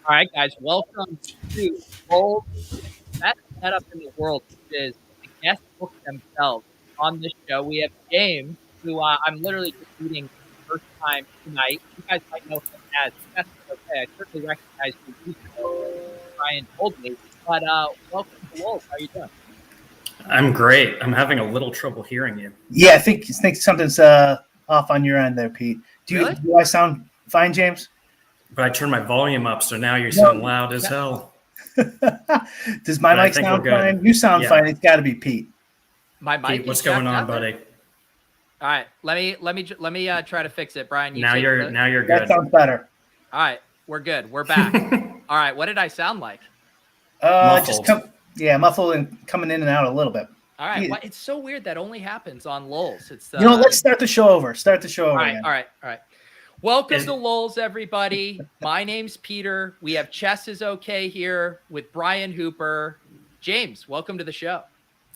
All right, guys, welcome to Lolz, best setup in the world, which is the guest book themselves. On this show, we have James, who I'm literally just meeting for the first time tonight. You guys might know him as That's Okay. I certainly recognize who he's Brian told me. But welcome to Lolz. How are you doing? I'm great. I'm having a little trouble hearing you. Yeah, I think something's off on your end there, Pete. Do I sound fine, James? But I turned my volume up, so now you sound loud as hell. Does my mic sound fine? You sound fine. It's got to be Pete. My mic. Pete, what's going on, buddy? All right, let me try to fix it, Brian. Now you're good. That sounds better. All right, we're good. We're back. All right, what did I sound like? Muffled. Muffled and coming in and out a little bit. All right, well, it's so weird that only happens on Lolz. It's let's start the show over. All right. Welcome to Lolz, everybody. My name's Peter. We have Chess is Okay here with Brian Hooper. James, welcome to the show.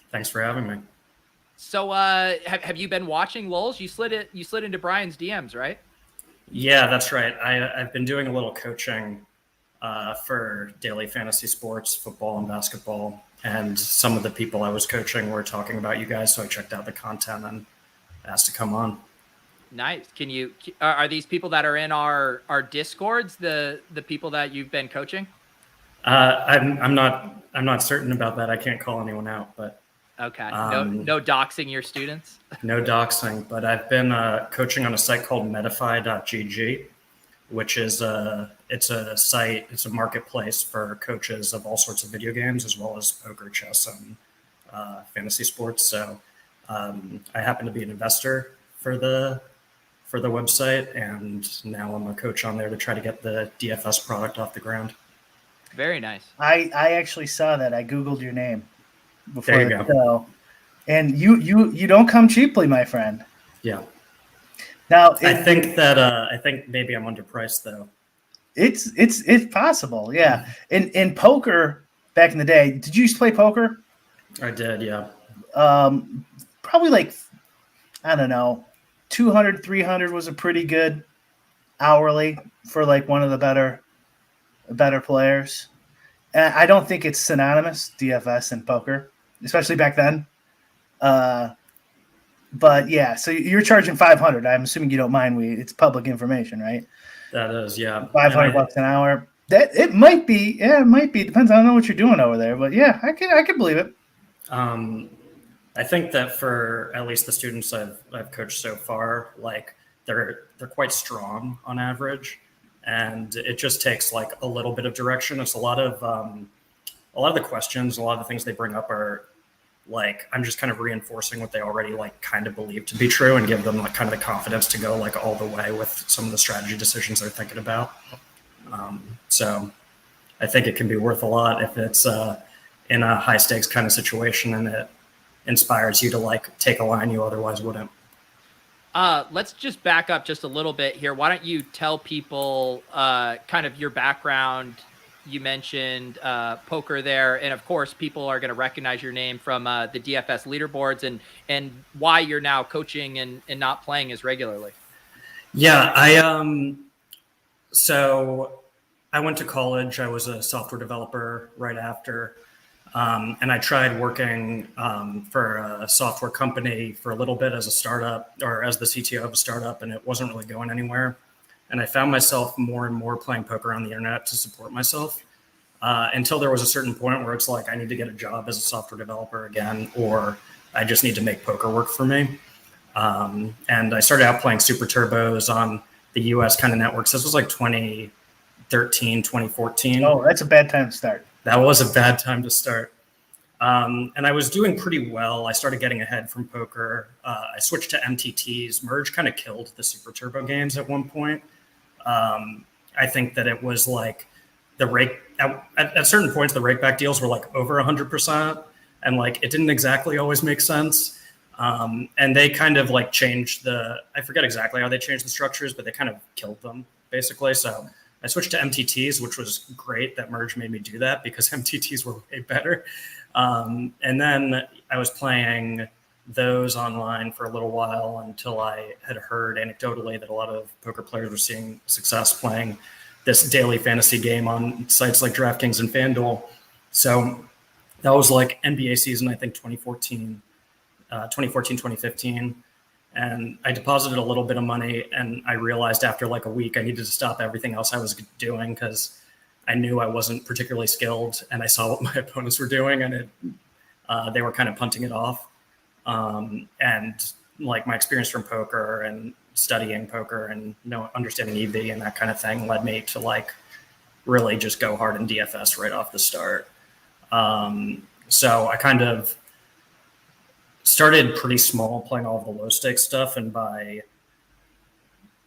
Thanks for having me. So, have you been watching Lolz? You slid into Brian's DMs, right? Yeah, that's right. I've been doing a little coaching for daily fantasy sports, football and basketball, and some of the people I was coaching were talking about you guys, so I checked out the content and asked to come on. Nice. Are these people that are in our Discords the people that you've been coaching? I'm not certain about that. I can't call anyone out, but okay. No doxing your students. No doxing, but I've been coaching on a site called Medify.gg, which is it's a marketplace for coaches of all sorts of video games as well as poker, chess, and fantasy sports. So I happen to be an investor for the website, and now I'm a coach on there to try to get the DFS product off the ground. Very nice. I actually saw that. I Googled your name before there you the show. And you don't come cheaply, my friend. Yeah. Now I think maybe I'm underpriced though. It's possible, yeah. In poker back in the day, did you used to play poker? I did, yeah. Probably like, I don't know, 200, 300 was a pretty good hourly for like one of the better players. And I don't think it's synonymous, DFS and poker, especially back then. But yeah, so you're charging 500. I'm assuming you don't mind. It's public information, right? That is, yeah. $500 an hour. That it might be. Yeah, it might be. Depends. I don't know what you're doing over there, but yeah, I can believe it. I think that for at least the students I've coached so far, like they're quite strong on average, and it just takes like a little bit of direction. It's a lot of the questions, a lot of the things they bring up are like I'm just kind of reinforcing what they already like kind of believe to be true and give them like kind of the confidence to go like all the way with some of the strategy decisions they're thinking about. So I think it can be worth a lot if it's in a high stakes kind of situation and it inspires you to like take a line you otherwise wouldn't. Let's just back up just a little bit here. Why don't you tell people kind of your background? You mentioned poker there, and of course people are going to recognize your name from the DFS leaderboards and why you're now coaching and not playing as regularly. Yeah, so I went to college. I was a software developer right after. And I tried working for a software company for a little bit as a startup or as the CTO of a startup, and it wasn't really going anywhere. And I found myself more and more playing poker on the internet to support myself until there was a certain point where it's like, I need to get a job as a software developer again, or I just need to make poker work for me. And I started out playing Super Turbos on the US kind of networks. This was like 2013, 2014. Oh, that's a bad time to start. That was a bad time to start. And I was doing pretty well. I started getting ahead from poker. I switched to MTTs. Merge kind of killed the Super Turbo games at one point. I think that it was like the rake at certain points, the rake back deals were like over 100%. And like, it didn't exactly always make sense. And they kind of like changed I forget exactly how they changed the structures, but they kind of killed them basically. So I switched to MTTs, which was great that Merge made me do that because MTTs were way better. And then I was playing those online for a little while until I had heard anecdotally that a lot of poker players were seeing success playing this daily fantasy game on sites like DraftKings and FanDuel. So that was like NBA season, I think 2014, 2015. And I deposited a little bit of money, and I realized after like a week I needed to stop everything else I was doing because I knew I wasn't particularly skilled, and I saw what my opponents were doing, and they were kind of punting it off. And like my experience from poker and studying poker and understanding EV and that kind of thing led me to like really just go hard in DFS right off the start. So I kind of started pretty small, playing all of the low stakes stuff, and by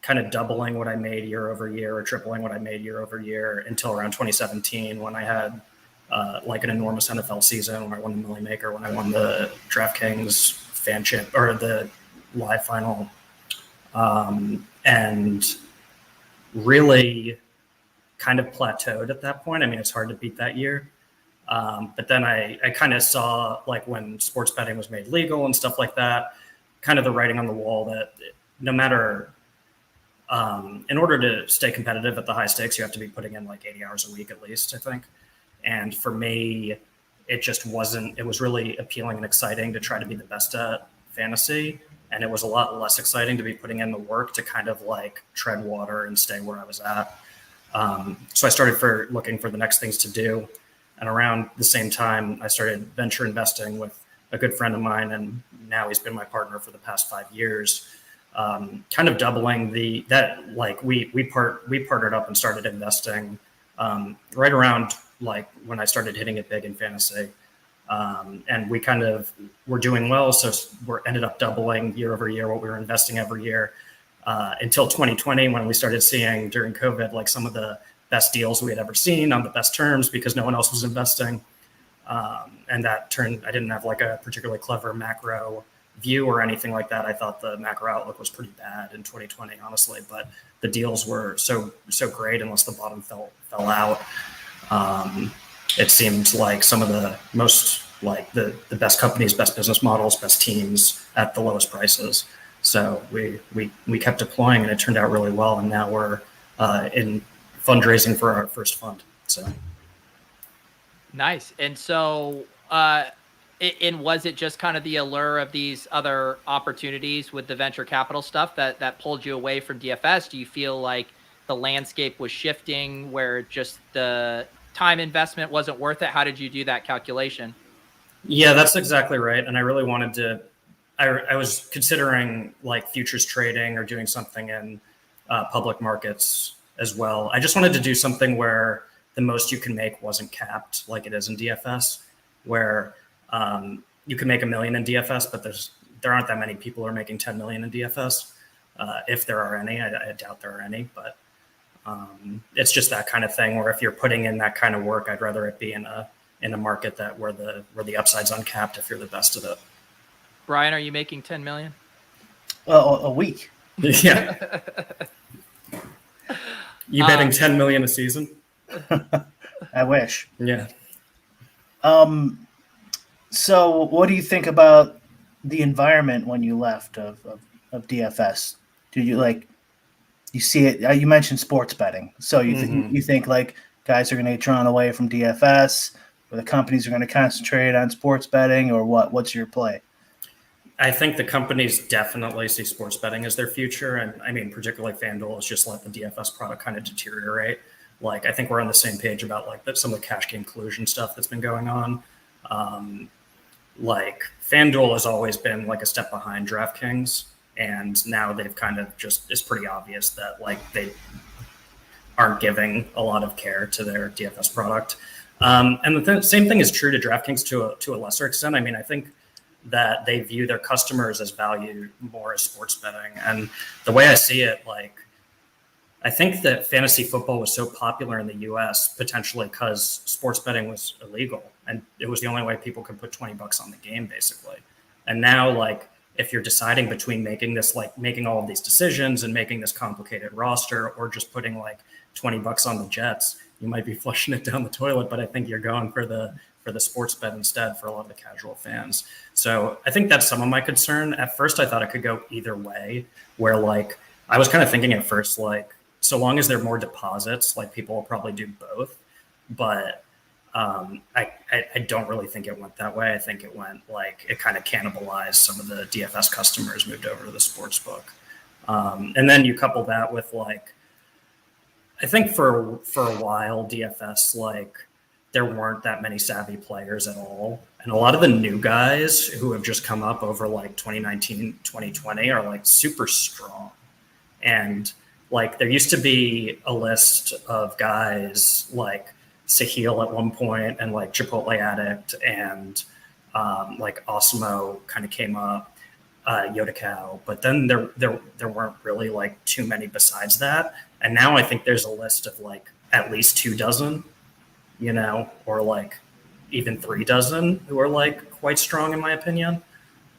kind of doubling what I made year over year or tripling what I made year over year until around 2017 when I had like an enormous NFL season, when I won the Millie Maker, when I won the DraftKings fan chip or the live final, and really kind of plateaued at that point. I mean, it's hard to beat that year. But then I kind of saw, like, when sports betting was made legal and stuff like that, kind of the writing on the wall that no matter, in order to stay competitive at the high stakes, you have to be putting in like 80 hours a week at least, I think. And for me, it just wasn't, it was really appealing and exciting to try to be the best at fantasy. And it was a lot less exciting to be putting in the work to kind of like tread water and stay where I was at. So I started looking for the next things to do. And around the same time, I started venture investing with a good friend of mine, and now he's been my partner for the past 5 years. Kind of doubling we partnered up and started investing right around like when I started hitting it big in fantasy, and we kind of were doing well. So we ended up doubling year over year what we were investing every year until 2020, when we started seeing during COVID like some of the best deals we had ever seen on the best terms because no one else was investing. And that turned, I didn't have like a particularly clever macro view or anything like that. I thought the macro outlook was pretty bad in 2020, honestly, but the deals were so great unless the bottom fell out. It seemed like some of the most, like the best companies, best business models, best teams at the lowest prices. So we kept deploying, and it turned out really well. And now we're in fundraising for our first fund. So nice. And so and was it just kind of the allure of these other opportunities with the venture capital stuff that pulled you away from DFS? Do you feel like the landscape was shifting where just the time investment wasn't worth it? How did you do that calculation? Yeah, that's exactly right. And I really wanted to, I was considering like futures trading or doing something in public markets as well. I just wanted to do something where the most you can make wasn't capped like it is in DFS, where you can make $1 million in DFS, but there aren't that many people who are making 10 million in DFS. If there are any, I doubt there are any, but it's just that kind of thing where if you're putting in that kind of work, I'd rather it be in a market where the upside's uncapped if you're the best at it. Brian, are you making 10 million? Well, a week. Yeah. You betting 10 million a season? I wish. Yeah. So what do you think about the environment when you left of DFS? Do you see it? You mentioned sports betting. So you think like guys are going to get drawn away from DFS, or the companies are going to concentrate on sports betting, or what? What's your play? I think the companies definitely see sports betting as their future. And I mean, particularly FanDuel has just let the DFS product kind of deteriorate. Like, I think we're on the same page about like some of the cash game collusion stuff that's been going on. Like FanDuel has always been like a step behind DraftKings. And now they've kind of it's pretty obvious that like they aren't giving a lot of care to their DFS product. And the same thing is true to DraftKings to a lesser extent. I mean, I think that they view their customers as valued more as sports betting. And the way I see it, like, I think that fantasy football was so popular in the US potentially because sports betting was illegal and it was the only way people could put $20 on the game, basically. And now, like, if you're deciding between making all of these decisions and making this complicated roster or just putting like $20 on the Jets, you might be flushing it down the toilet, but I think you're going for the sports bet instead for a lot of the casual fans. So I think that's some of my concern. At first, I thought it could go either way, where like I was kind of thinking at first, like, so long as there are more deposits, like people will probably do both. But I don't really think it went that way. I think it went like it kind of cannibalized some of the DFS customers moved over to the sports book. And then you couple that with like, I think for a while, DFS, like there weren't that many savvy players at all. And a lot of the new guys who have just come up over like 2019, 2020 are like super strong. And like there used to be a list of guys like Sahil at one point and like Chipotle Addict and like Osmo kind of came up, Yoda Cow, but then there weren't really like too many besides that. And now I think there's a list of like at least 24, you know, or like even 36 who are like quite strong in my opinion.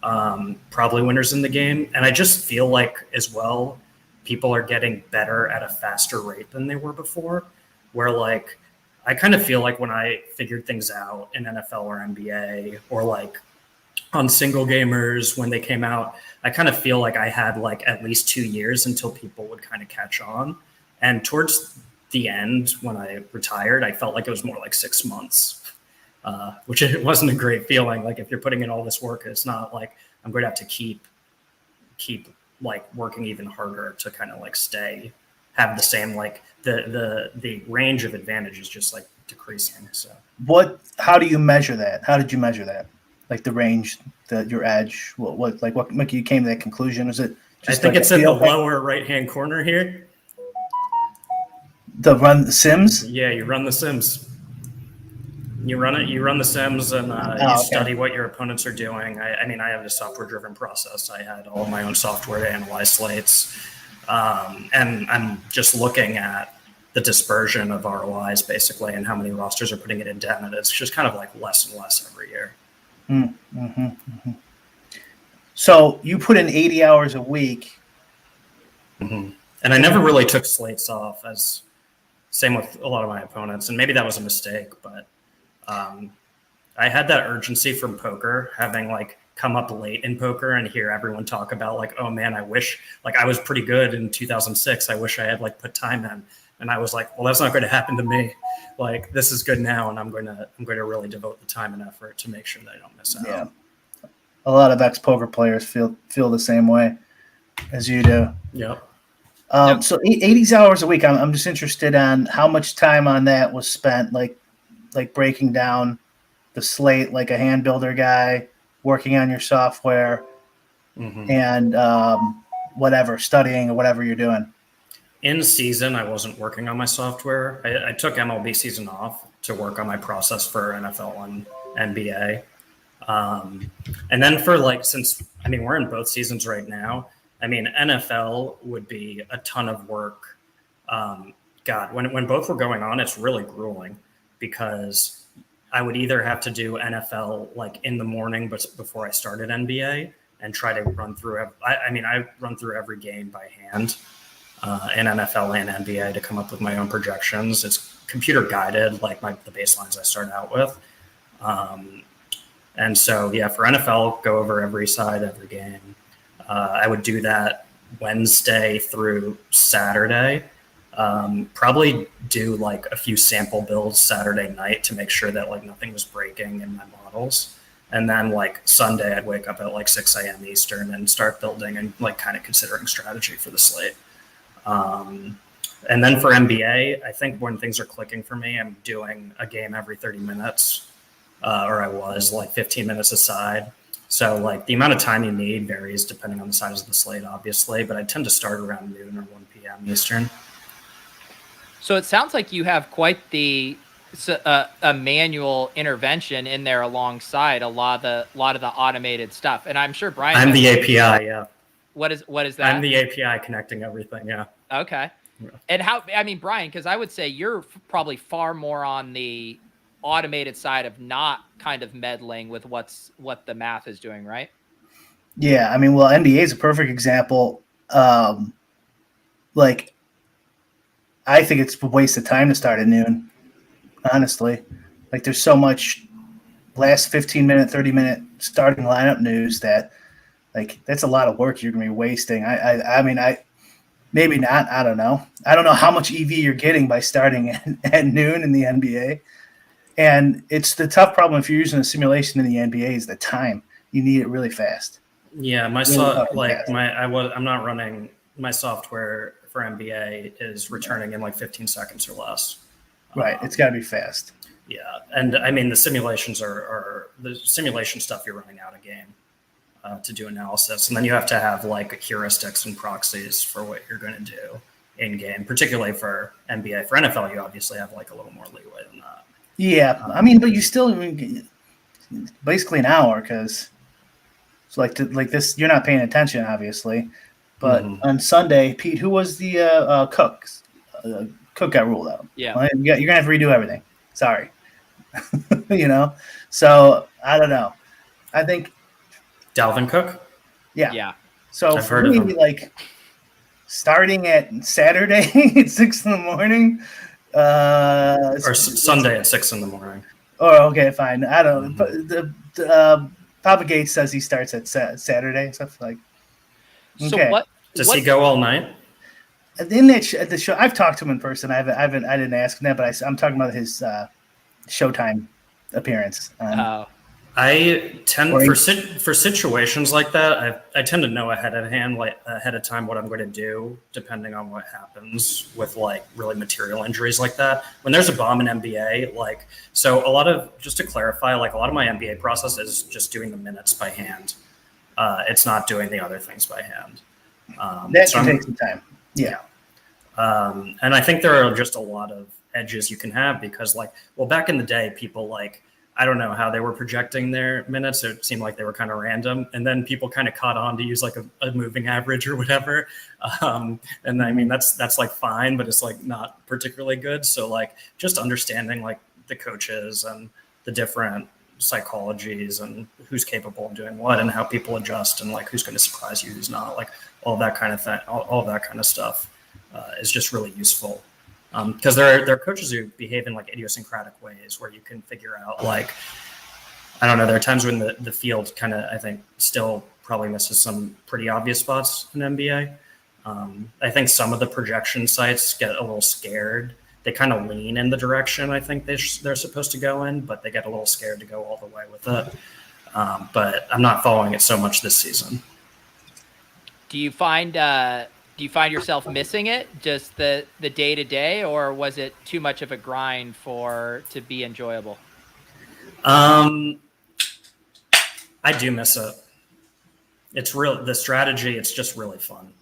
Probably winners in the game. And I just feel like as well, people are getting better at a faster rate than they were before, where like, I kind of feel like when I figured things out in NFL or NBA or like on single gamers when they came out, I kind of feel like I had like at least 2 years until people would kind of catch on. And towards the end, when I retired, I felt like it was more like 6 months, which it wasn't a great feeling. Like if you're putting in all this work, it's not like I'm going to have to keep like working even harder to kind of like have the same, like the range of advantage is just like decreasing. So how do you measure that? How did you measure that? Like the range, your edge, what you came to that conclusion? Is it just I think it's in the lower right-hand corner here. Run the Sims? Yeah, you run the Sims. You run the Sims and study what your opponents are doing. I mean, I have a software-driven process. I had all of my own software to analyze slates. And I'm just looking at the dispersion of ROIs basically and how many rosters are putting it in debt. And it's just kind of like less and less every year. Mm-hmm, mm-hmm. So you put in 80 hours a week. Mm-hmm. And I never really took slates off, as same with a lot of my opponents. And maybe that was a mistake, but I had that urgency from poker, having like come up late in poker and hear everyone talk about like, oh man, I wish like I was pretty good in 2006. I wish I had like put time in. And I was like, well, that's not going to happen to me. Like this is good now. And I'm going to really devote the time and effort to make sure that I don't miss out. Yeah. A lot of ex-poker players feel the same way as you do. Yep. So 80 hours a week. I'm just interested on how much time on that was spent, like breaking down the slate, like a hand builder guy, working on your software, and whatever, studying or whatever you're doing. In season, I wasn't working on my software. I took MLB season off to work on my process for NFL and NBA. And then for like, since, I mean, we're in both seasons right now. I mean, NFL would be a ton of work. God, when both were going on, it's really grueling because I would either have to do NFL like in the morning, but before I started NBA and try to run through. I run through every game by hand in NFL and NBA to come up with my own projections. It's computer guided, like the baselines I start out with. And so, yeah, for NFL, go over every side, every game. I would do that Wednesday through Saturday. Probably do like a few sample builds Saturday night to make sure that like nothing was breaking in my models. And then like Sunday, I'd wake up at like 6 a.m. Eastern and start building and like kind of considering strategy for the slate. And then for NBA, I think when things are clicking for me, I'm doing a game every 30 minutes, or I was like 15 minutes aside. So like the amount of time you need varies depending on the size of the slate, obviously, but I tend to start around noon or 1 p.m. Eastern. So it sounds like you have quite the a manual intervention in there alongside a lot of the automated stuff. And I'm sure Brian. I'm the API. Yeah. What is that? I'm the API connecting everything. Yeah. Okay. Yeah. And Brian, because I would say you're probably far more on the automated side of not kind of meddling with what the math is doing, right? Yeah, I mean, well, NBA is a perfect example. Like, I think it's a waste of time to start at noon, honestly. Like, there's so much last 15-minute, 30-minute starting lineup news that, like, that's a lot of work you're going to be wasting. I mean, maybe not. I don't know. I don't know how much EV you're getting by starting at noon in the NBA. And it's the tough problem if you're using a simulation in the NBA is the time. You need it really fast. Yeah, I'm not running my software for NBA is returning in like 15 seconds or less. Right, it's got to be fast. Yeah, and I mean the simulations are the simulation stuff you're running out of game to do analysis, and then you have to have like heuristics and proxies for what you're going to do in game, particularly for NBA. For NFL, you obviously have like a little more leeway than that. Yeah, I mean, but you still basically an hour because it's like this. You're not paying attention, obviously. But on Sunday, Pete, who was the cook? Cook got ruled out. Yeah, well, you're gonna have to redo everything. Sorry, So I don't know. I think Dalvin Cook. Yeah. So I've heard of him. Like starting at Saturday at 6 a.m. Or Sunday at 6 a.m. Oh, okay, fine. I don't know. But Papa Gates says he starts at Saturday. So like, okay. So does he go all night? In the show, I've talked to him in person. I didn't ask him that, but I'm talking about his Showtime appearance. I tend for situations like that, I tend to know ahead of time what I'm going to do, depending on what happens with like really material injuries like that. When there's a bomb in NBA, just to clarify, like a lot of my NBA process is just doing the minutes by hand. It's not doing the other things by hand. That can take some time. Yeah. And I think there are just a lot of edges you can have because back in the day, people I don't know how they were projecting their minutes. It seemed like they were kind of random. And then people kind of caught on to use like a moving average or whatever. And I mean, that's like fine, but it's like not particularly good. So just understanding like the coaches and the different psychologies and who's capable of doing what and how people adjust and like who's going to surprise you, who's not, like all that kind of thing, all that kind of stuff is just really useful. Because there are coaches who behave in like idiosyncratic ways where you can figure out I don't know, there are times when the field kind of, I think, still probably misses some pretty obvious spots in NBA. I think some of the projection sites get a little scared. They kind of lean in the direction I think they're supposed to go in, but they get a little scared to go all the way with it. But I'm not following it so much this season. Do you find yourself missing it, just the day-to-day, or was it too much of a grind to be enjoyable? I do miss it. It's the strategy. It's just really fun.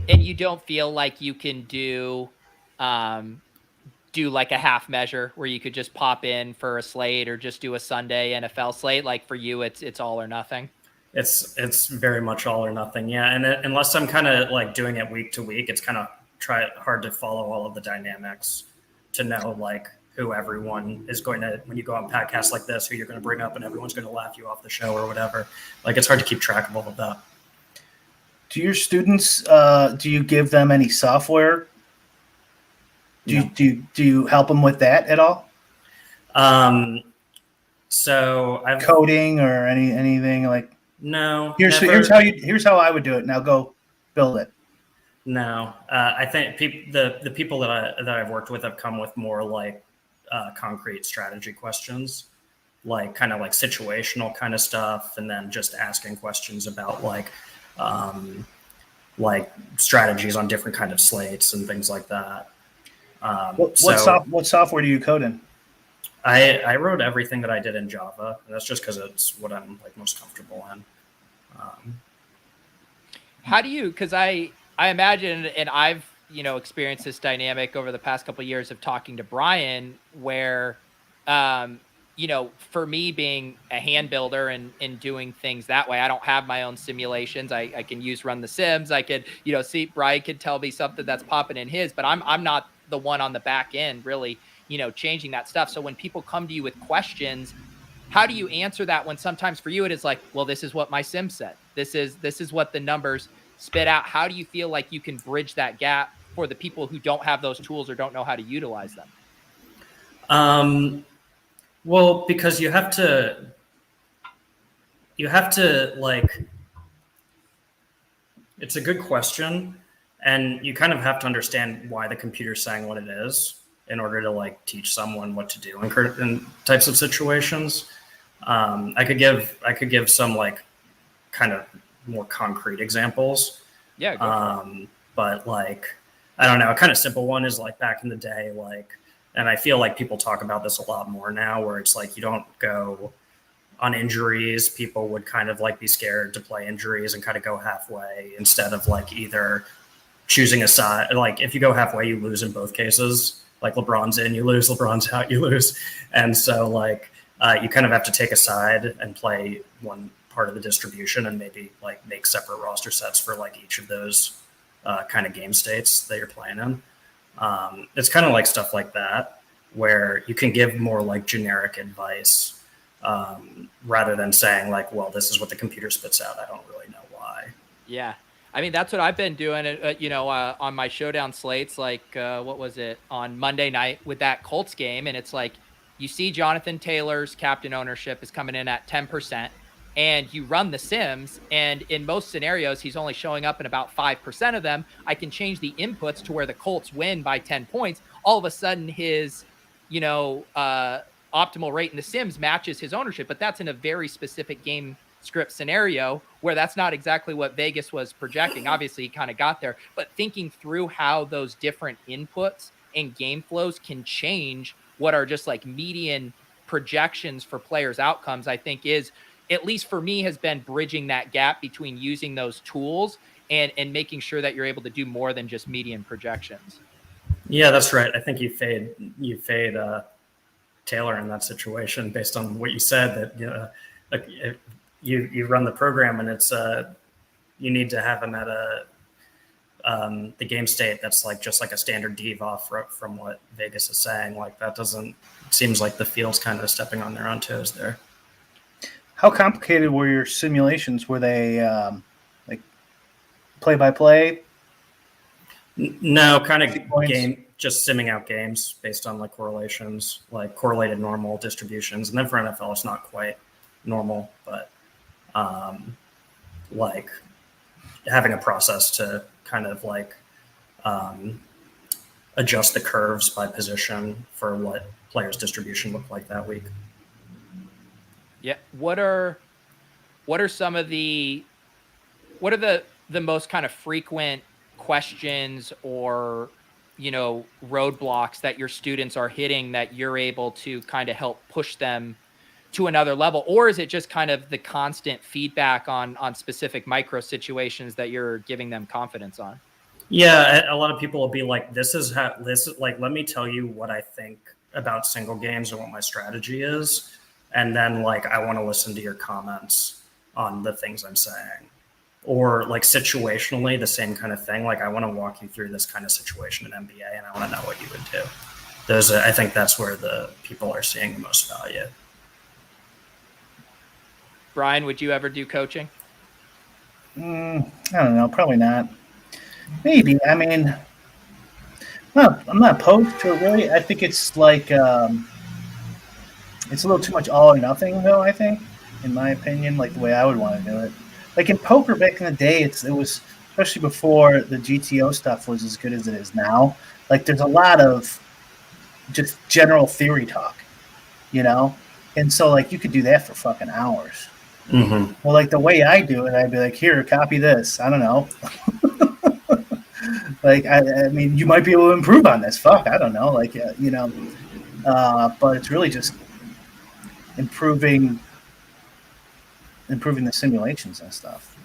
And you don't feel like you can do like a half measure where you could just pop in for a slate or just do a Sunday NFL slate. Like for you, it's all or nothing. It's very much all or nothing. Yeah. And unless I'm kind of like doing it week to week, it's kind of hard to follow all of the dynamics to know like who everyone is going to, when you go on podcasts like this, who you're going to bring up and everyone's going to laugh you off the show or whatever. Like it's hard to keep track of all of that. Do your students, do you give them any software? Do you help them with that at all? So I've coding or anything like. No. Here's how I would do it. Now go build it. No, I think the people that I've worked with have come with more like concrete strategy questions, like kind of like situational kind of stuff, and then just asking questions about like strategies on different kind of slates and things like that. What software do you code in? I wrote everything that I did in Java, and that's just because it's what I'm like most comfortable in. How do you? Because I imagine, and I've experienced this dynamic over the past couple of years of talking to Brian where, for me being a hand builder and doing things that way, I don't have my own simulations. I can use Run the Sims. I could, see Brian could tell me something that's popping in his, but I'm not the one on the back end really, changing that stuff. So when people come to you with questions, how do you answer that when sometimes for you it is like, well, this is what my sim said. This is what the numbers spit out. How do you feel like you can bridge that gap for the people who don't have those tools or don't know how to utilize them? Well, because you have to like, it's a good question, and you kind of have to understand why the computer's saying what it is in order to like teach someone what to do in types of situations. I could give some like kind of more concrete examples. Yeah. But like, I don't know, a kind of simple one is like back in the day, like, and I feel like people talk about this a lot more now, where it's like you don't go on injuries. People would kind of like be scared to play injuries and kind of go halfway instead of like either choosing a side. Like if you go halfway, you lose in both cases. Like LeBron's in, you lose. LeBron's out, you lose. And so like you kind of have to take a side and play one part of the distribution and maybe like make separate roster sets for like each of those kind of game states that you're playing in. It's kind of like stuff like that where you can give more like generic advice rather than saying like, well, this is what the computer spits out. I don't really know why. Yeah. I mean, that's what I've been doing, on my showdown slates, like, what was it on Monday night with that Colts game. And it's like, you see Jonathan Taylor's captain ownership is coming in at 10%. And you run the Sims, and in most scenarios, he's only showing up in about 5% of them. I can change the inputs to where the Colts win by 10 points. All of a sudden, his, optimal rate in the Sims matches his ownership. But that's in a very specific game script scenario where that's not exactly what Vegas was projecting. Obviously, he kind of got there. But thinking through how those different inputs and game flows can change what are just like median projections for players' outcomes, I think is, at least for me, has been bridging that gap between using those tools and making sure that you're able to do more than just median projections. Yeah, that's right. I think you fade Taylor in that situation based on what you said, that like you run the program and it's you need to have him at the game state that's like just like a standard div off from what Vegas is saying. Like that seems like the field's kind of stepping on their own toes there. How complicated were your simulations? Were they like play-by-play? No, kind of game, just simming out games based on like correlations, like correlated normal distributions. And then for NFL, it's not quite normal, but like having a process to kind of like adjust the curves by position for what players' distribution looked like that week. Yeah. What are some of the most kind of frequent questions or, roadblocks that your students are hitting that you're able to kind of help push them to another level? Or is it just kind of the constant feedback on specific micro situations that you're giving them confidence on? Yeah. A lot of people will be like, this is like, let me tell you what I think about single games and what my strategy is. And then like, I want to listen to your comments on the things I'm saying, or like situationally the same kind of thing. Like I want to walk you through this kind of situation in NBA and I want to know what you would do. I think that's where the people are seeing the most value. Brian, would you ever do coaching? I don't know. Probably not. Maybe. I mean, I'm not opposed to it really. I think it's like, it's a little too much all or nothing, though, I think, in my opinion, like the way I would want to do it. Like in poker back in the day, it was, especially before the GTO stuff was as good as it is now, like there's a lot of just general theory talk, And so, like, you could do that for fucking hours. Mm-hmm. Well, like the way I do it, I'd be like, here, copy this. I don't know. Like, I mean, you might be able to improve on this. Fuck, I don't know. Like, but it's really just improving the simulations and stuff.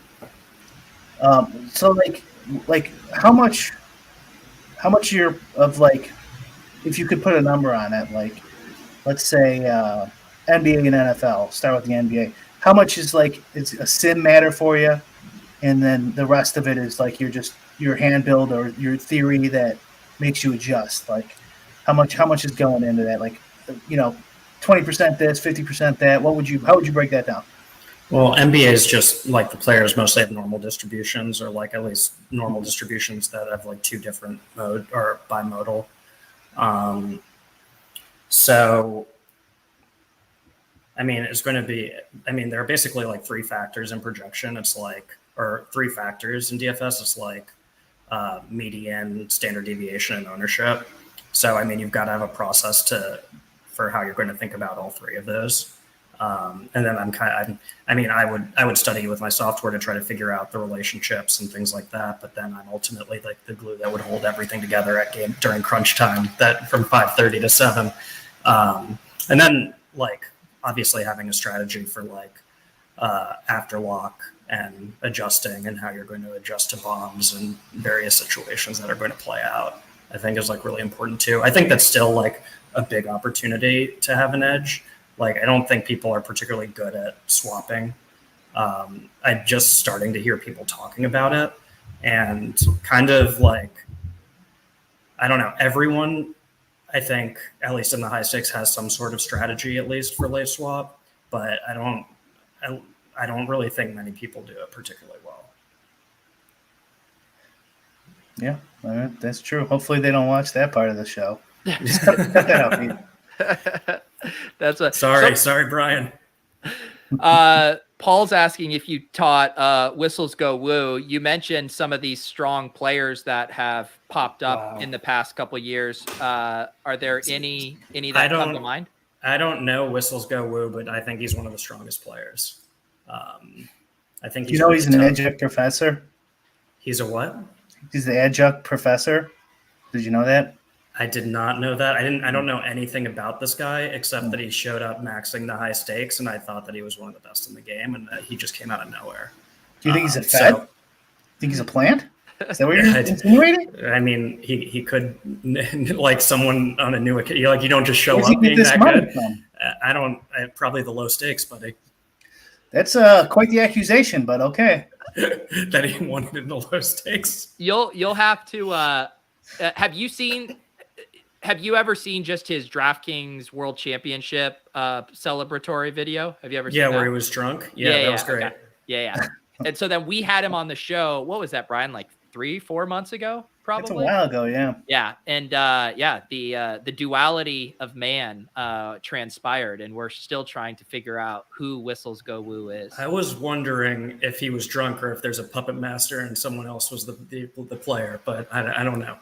So like how much how much of like, if you could put a number on it, like, let's say NBA and NFL. Start with the NBA. How much is like it's a sim matter for you, and then the rest of it is like your hand build or your theory that makes you adjust. Like, how much is going into that? Like, 20% this, 50% that. How would you break that down? Well, NBA is just like the players mostly have normal distributions, or like at least normal distributions that have like two different mode or bimodal. So, I mean, it's going to be, I mean, there are basically like three factors in projection. It's like, or three factors in DFS. It's like median, standard deviation, and ownership. So, I mean, you've got to have a process for how you're going to think about all three of those. And then I would study with my software to try to figure out the relationships and things like that. But then I'm ultimately like the glue that would hold everything together during crunch time, that from 5:30 to 7. And then like obviously having a strategy for like after lock and adjusting and how you're going to adjust to bombs and various situations that are going to play out, I think is like really important too. I think that's still like a big opportunity to have an edge. Like, I don't think people are particularly good at swapping. I'm just starting to hear people talking about it, and kind of like, I don't know, everyone, I think, at least in the high stakes, has some sort of strategy, at least for late swap, but I don't really think many people do it particularly well. Yeah, that's true. Hopefully they don't watch that part of the show. Just cut that out, Pete. That's a sorry, Brian. Paul's asking if you taught Whistles Go Woo. You mentioned some of these strong players that have popped up in the past couple of years. Are there any that come to mind? I don't know Whistles Go Woo, but I think he's one of the strongest players. I think he's an adjunct professor. He's a what? He's the adjunct professor. Did you know that? I did not know that. I don't know anything about this guy except that he showed up maxing the high stakes, and I thought that he was one of the best in the game, and that he just came out of nowhere. Do you think he's a fed? Think he's a plant? Is that what you're insinuating? I mean, he could, like someone on a new account. Like, you don't just show up being that good. Probably the low stakes, buddy. That's quite the accusation, but okay. That he wanted in the low stakes. You'll have to. Have you ever seen just his DraftKings World Championship celebratory video? Have you ever seen that? Where he was drunk? Yeah, that was great. Okay. Yeah. And so then we had him on the show. What was that, Brian? Like 3-4 months ago, probably? That's a while ago, yeah. Yeah. And the duality of man transpired, and we're still trying to figure out who Whistles Go Woo is. I was wondering if he was drunk or if there's a puppet master and someone else was the player, but I don't know.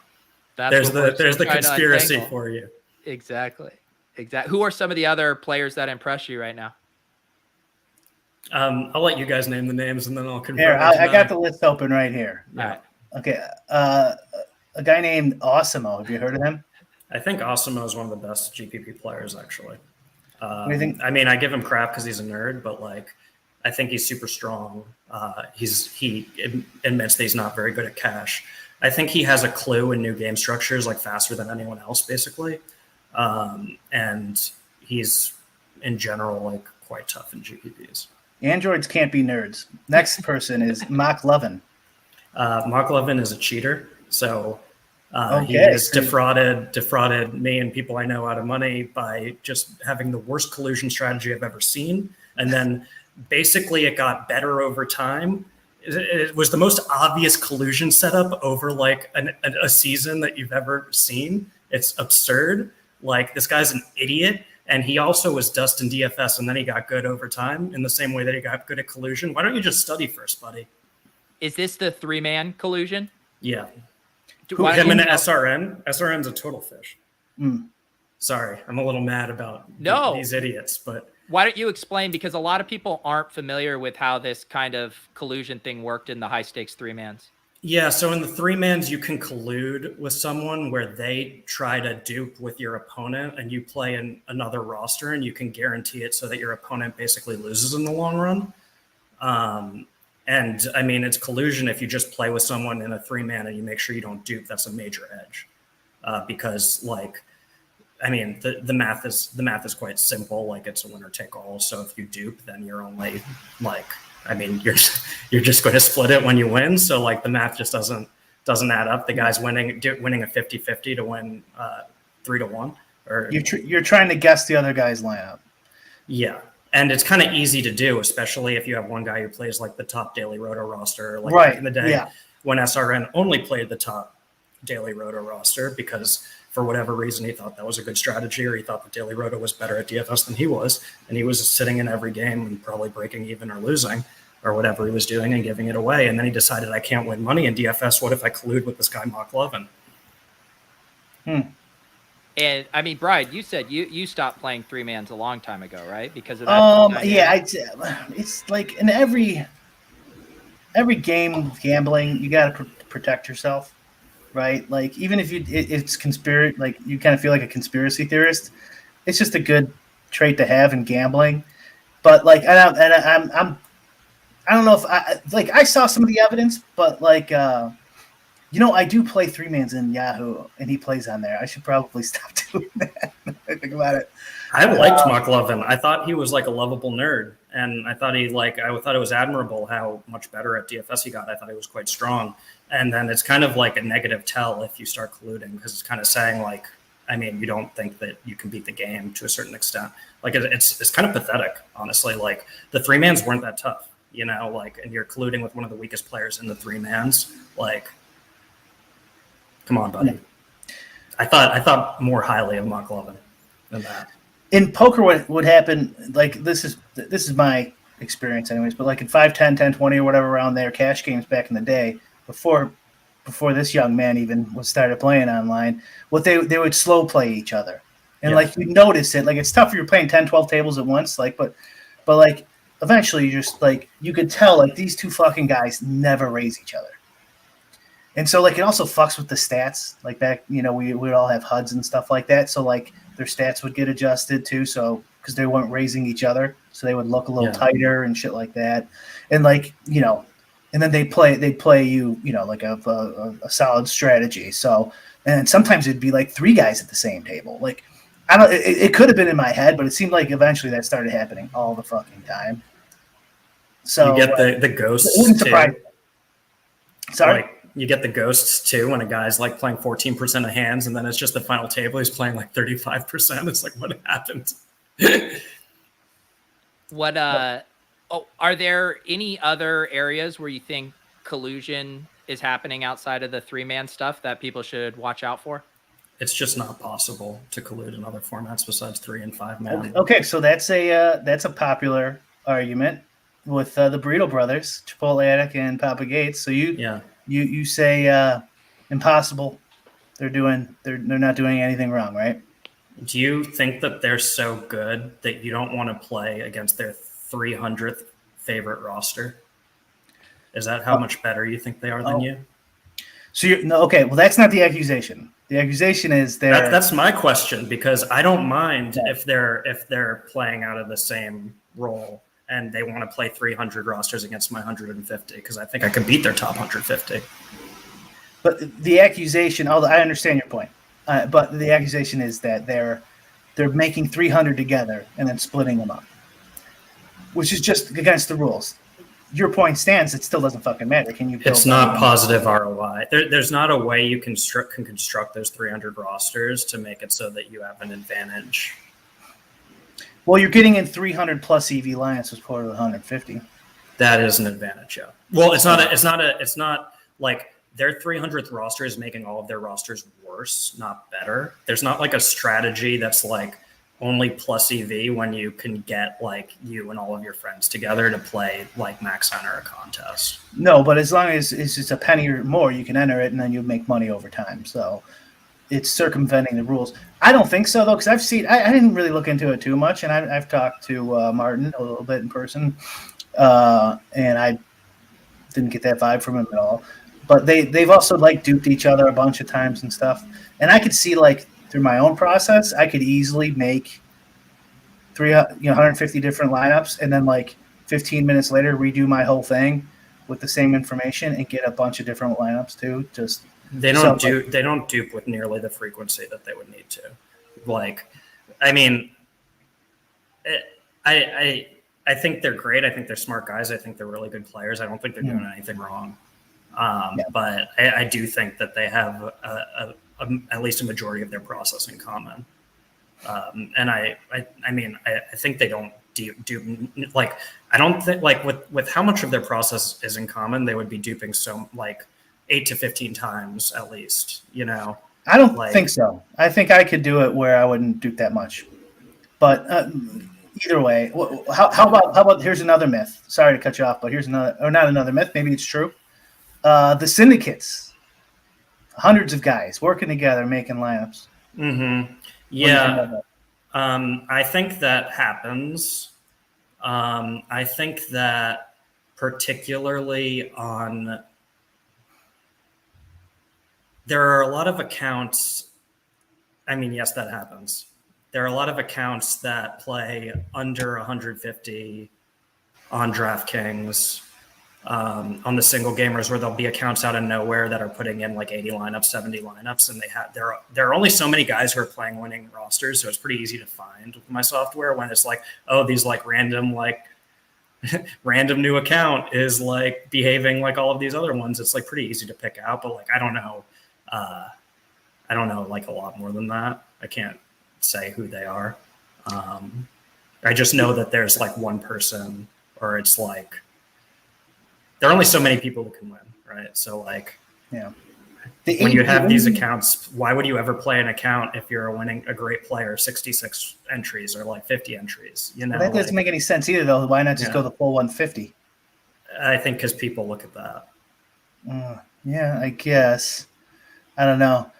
There's the conspiracy for you. Exactly. Who are some of the other players that impress you right now? I'll let you guys name the names, and then I'll confirm. Here, I got the list open right here. All right. Okay. A guy named Osimo. Have you heard of him? I think Osimo is one of the best GPP players, actually. What do you think? I mean, I give him crap because he's a nerd, but like, I think he's super strong. He admits that he's not very good at cash. I think he has a clue in new game structures, like faster than anyone else, basically. And he's in general like quite tough in GPPs. Androids can't be nerds. Next person is Mark Levin. Mark Levin is a cheater, so he has defrauded me and people I know out of money by just having the worst collusion strategy I've ever seen, and then basically it got better over time. It was the most obvious collusion setup over like a season that you've ever seen. It's absurd. Like, this guy's an idiot. And he also was dust in DFS, and then he got good over time in the same way that he got good at collusion. Why don't you just study first, buddy? Is this the 3-man collusion? Yeah. Him and SRM? SRM's a total fish. Sorry, I'm a little mad about these idiots, but... Why don't you explain? Because a lot of people aren't familiar with how this kind of collusion thing worked in the high stakes 3-mans. Yeah, so in the 3-mans, you can collude with someone where they try to dupe with your opponent, and you play in another roster, and you can guarantee it so that your opponent basically loses in the long run. And I mean, it's collusion if you just play with someone in a 3-man and you make sure you don't dupe. That's a major edge, because like, I mean, the math is quite simple. Like, it's a winner take all. So if you dupe, then you're only like, I mean, you're just going to split it when you win. So like the math just doesn't add up. The guy's winning a 50-50 to win 3-1. Or you're trying to guess the other guy's lineup. Yeah. And it's kind of easy to do, especially if you have one guy who plays like the top Daily Roto roster, like back in the day when SRN only played the top Daily Roto roster because for whatever reason he thought that was a good strategy, or he thought that Daily Roto was better at DFS than he was, and he was sitting in every game and probably breaking even or losing or whatever he was doing and giving it away. And then he decided, I can't win money in DFS. What if I collude with this guy Mark Lovin? And I mean, Brian, you said you stopped playing 3-mans a long time ago, right? Because of that. It's like in every game gambling, you got to protect yourself, right? Like even if it's conspiracy, like you kind of feel like a conspiracy theorist. It's just a good trait to have in gambling. But like, I don't know if I saw some of the evidence, but like. I do play 3-mans in Yahoo, and he plays on there. I should probably stop doing that. I think about it. I liked Mark Lovin. I thought he was like a lovable nerd, and I thought it was admirable how much better at DFS he got. I thought he was quite strong. And then it's kind of like a negative tell if you start colluding, because it's kind of saying like, I mean, you don't think that you can beat the game to a certain extent. Like it's kind of pathetic, honestly. Like the 3-mans weren't that tough, like, and you're colluding with one of the weakest players in the 3-mans, like. Come on, buddy. I thought more highly of Mark Lovin than that. In poker, what would happen, like this is my experience anyways, but like in 5-10, 10-20 or whatever around there, cash games back in the day, before this young man even started playing online, what they would slow play each other. And like you notice it, like it's tough if you're playing 10, 12 tables at once, like but like eventually you just like you could tell like these two fucking guys never raise each other. And so, like, it also fucks with the stats. Like, back, we would all have HUDs and stuff like that. So, like, their stats would get adjusted, too. So, because they weren't raising each other. So, they would look a little tighter and shit like that. And, like, and then they'd play you, like a solid strategy. So, and sometimes it'd be, like, 3 guys at the same table. Like, it could have been in my head, but it seemed like eventually that started happening all the fucking time. So, you get the ghosts, it wouldn't surprise me. Sorry? Like, you get the ghosts too when a guy's like playing 14% of hands, and then it's just the final table he's playing like 35%. It's like, what happened? Are there any other areas where you think collusion is happening outside of the 3-man stuff that people should watch out for? It's just not possible to collude in other formats besides 3 and 5-man. Okay, so that's a popular argument with the Burrito brothers, Chipotle Attic and Papa Gates. So you say impossible. They're not doing anything wrong, right? Do you think that they're so good that you don't want to play against their 300th favorite roster? Is that how much better you think they are than you? So okay. Well, that's not the accusation. The accusation is that's my question, because I don't mind if they're playing out of the same role and they want to play 300 rosters against my 150, because I think I could beat their top 150. But the accusation, although I understand your point, but the accusation is that they're making 300 together and then splitting them up, which is just against the rules. Your point stands. It still doesn't fucking matter. Can you? It's not positive ROI. There's not a way you can construct those 300 rosters to make it so that you have an advantage. Well, you're getting in 300 plus EV lineups as part of the 150. That is an advantage, yeah. Well, it's not like their 300th roster is making all of their rosters worse, not better. There's not like a strategy that's like only plus EV when you can get like you and all of your friends together to play like max enter a contest. No, but as long as it's just a penny or more, you can enter it and then you make money over time. So it's circumventing the rules. I don't think so, though, because I've seen – I didn't really look into it too much, and I've talked to Martin a little bit in person, and I didn't get that vibe from him at all. But they've also, like, duped each other a bunch of times and stuff. And I could see, like, through my own process, I could easily make 150 different lineups and then, like, 15 minutes later redo my whole thing with the same information and get a bunch of different lineups too. Just they don't dupe with nearly the frequency that they would need to. Like, I mean, I think they're great. I think they're smart guys. I think they're really good players. I don't think they're doing anything wrong. But I do think that they have at least a majority of their process in common. And I mean, I think they don't dupe. Like, I don't think, like, with how much of their process is in common, they would be duping so, like, 8 to 15 times at least, you know? I don't think so. I think I could do it where I wouldn't dupe that much. But either way, how about here's another myth. Sorry to cut you off, but here's another, or not another myth, maybe it's true. The syndicates, hundreds of guys working together, making lineups. Mm-hmm. Yeah. I think that happens. I think that particularly there are a lot of accounts. I mean, yes, that happens. There are a lot of accounts that play under 150 on DraftKings, on the single gamers, where there'll be accounts out of nowhere that are putting in like 80 lineups, 70 lineups, and there are only so many guys who are playing winning rosters, so it's pretty easy to find with my software when it's like, oh, these like random new account is like behaving like all of these other ones. It's like pretty easy to pick out, but like I don't know like a lot more than that. I can't say who they are. I just know that there's like one person, or it's like there are only so many people who can win, right? So like, yeah, when you have these accounts, why would you ever play an account if you're a great player, 66 entries or like 50 entries? You know, that doesn't make any sense either, though. Why not just go the full 150? I think because people look at that. Yeah, I guess. I don't know.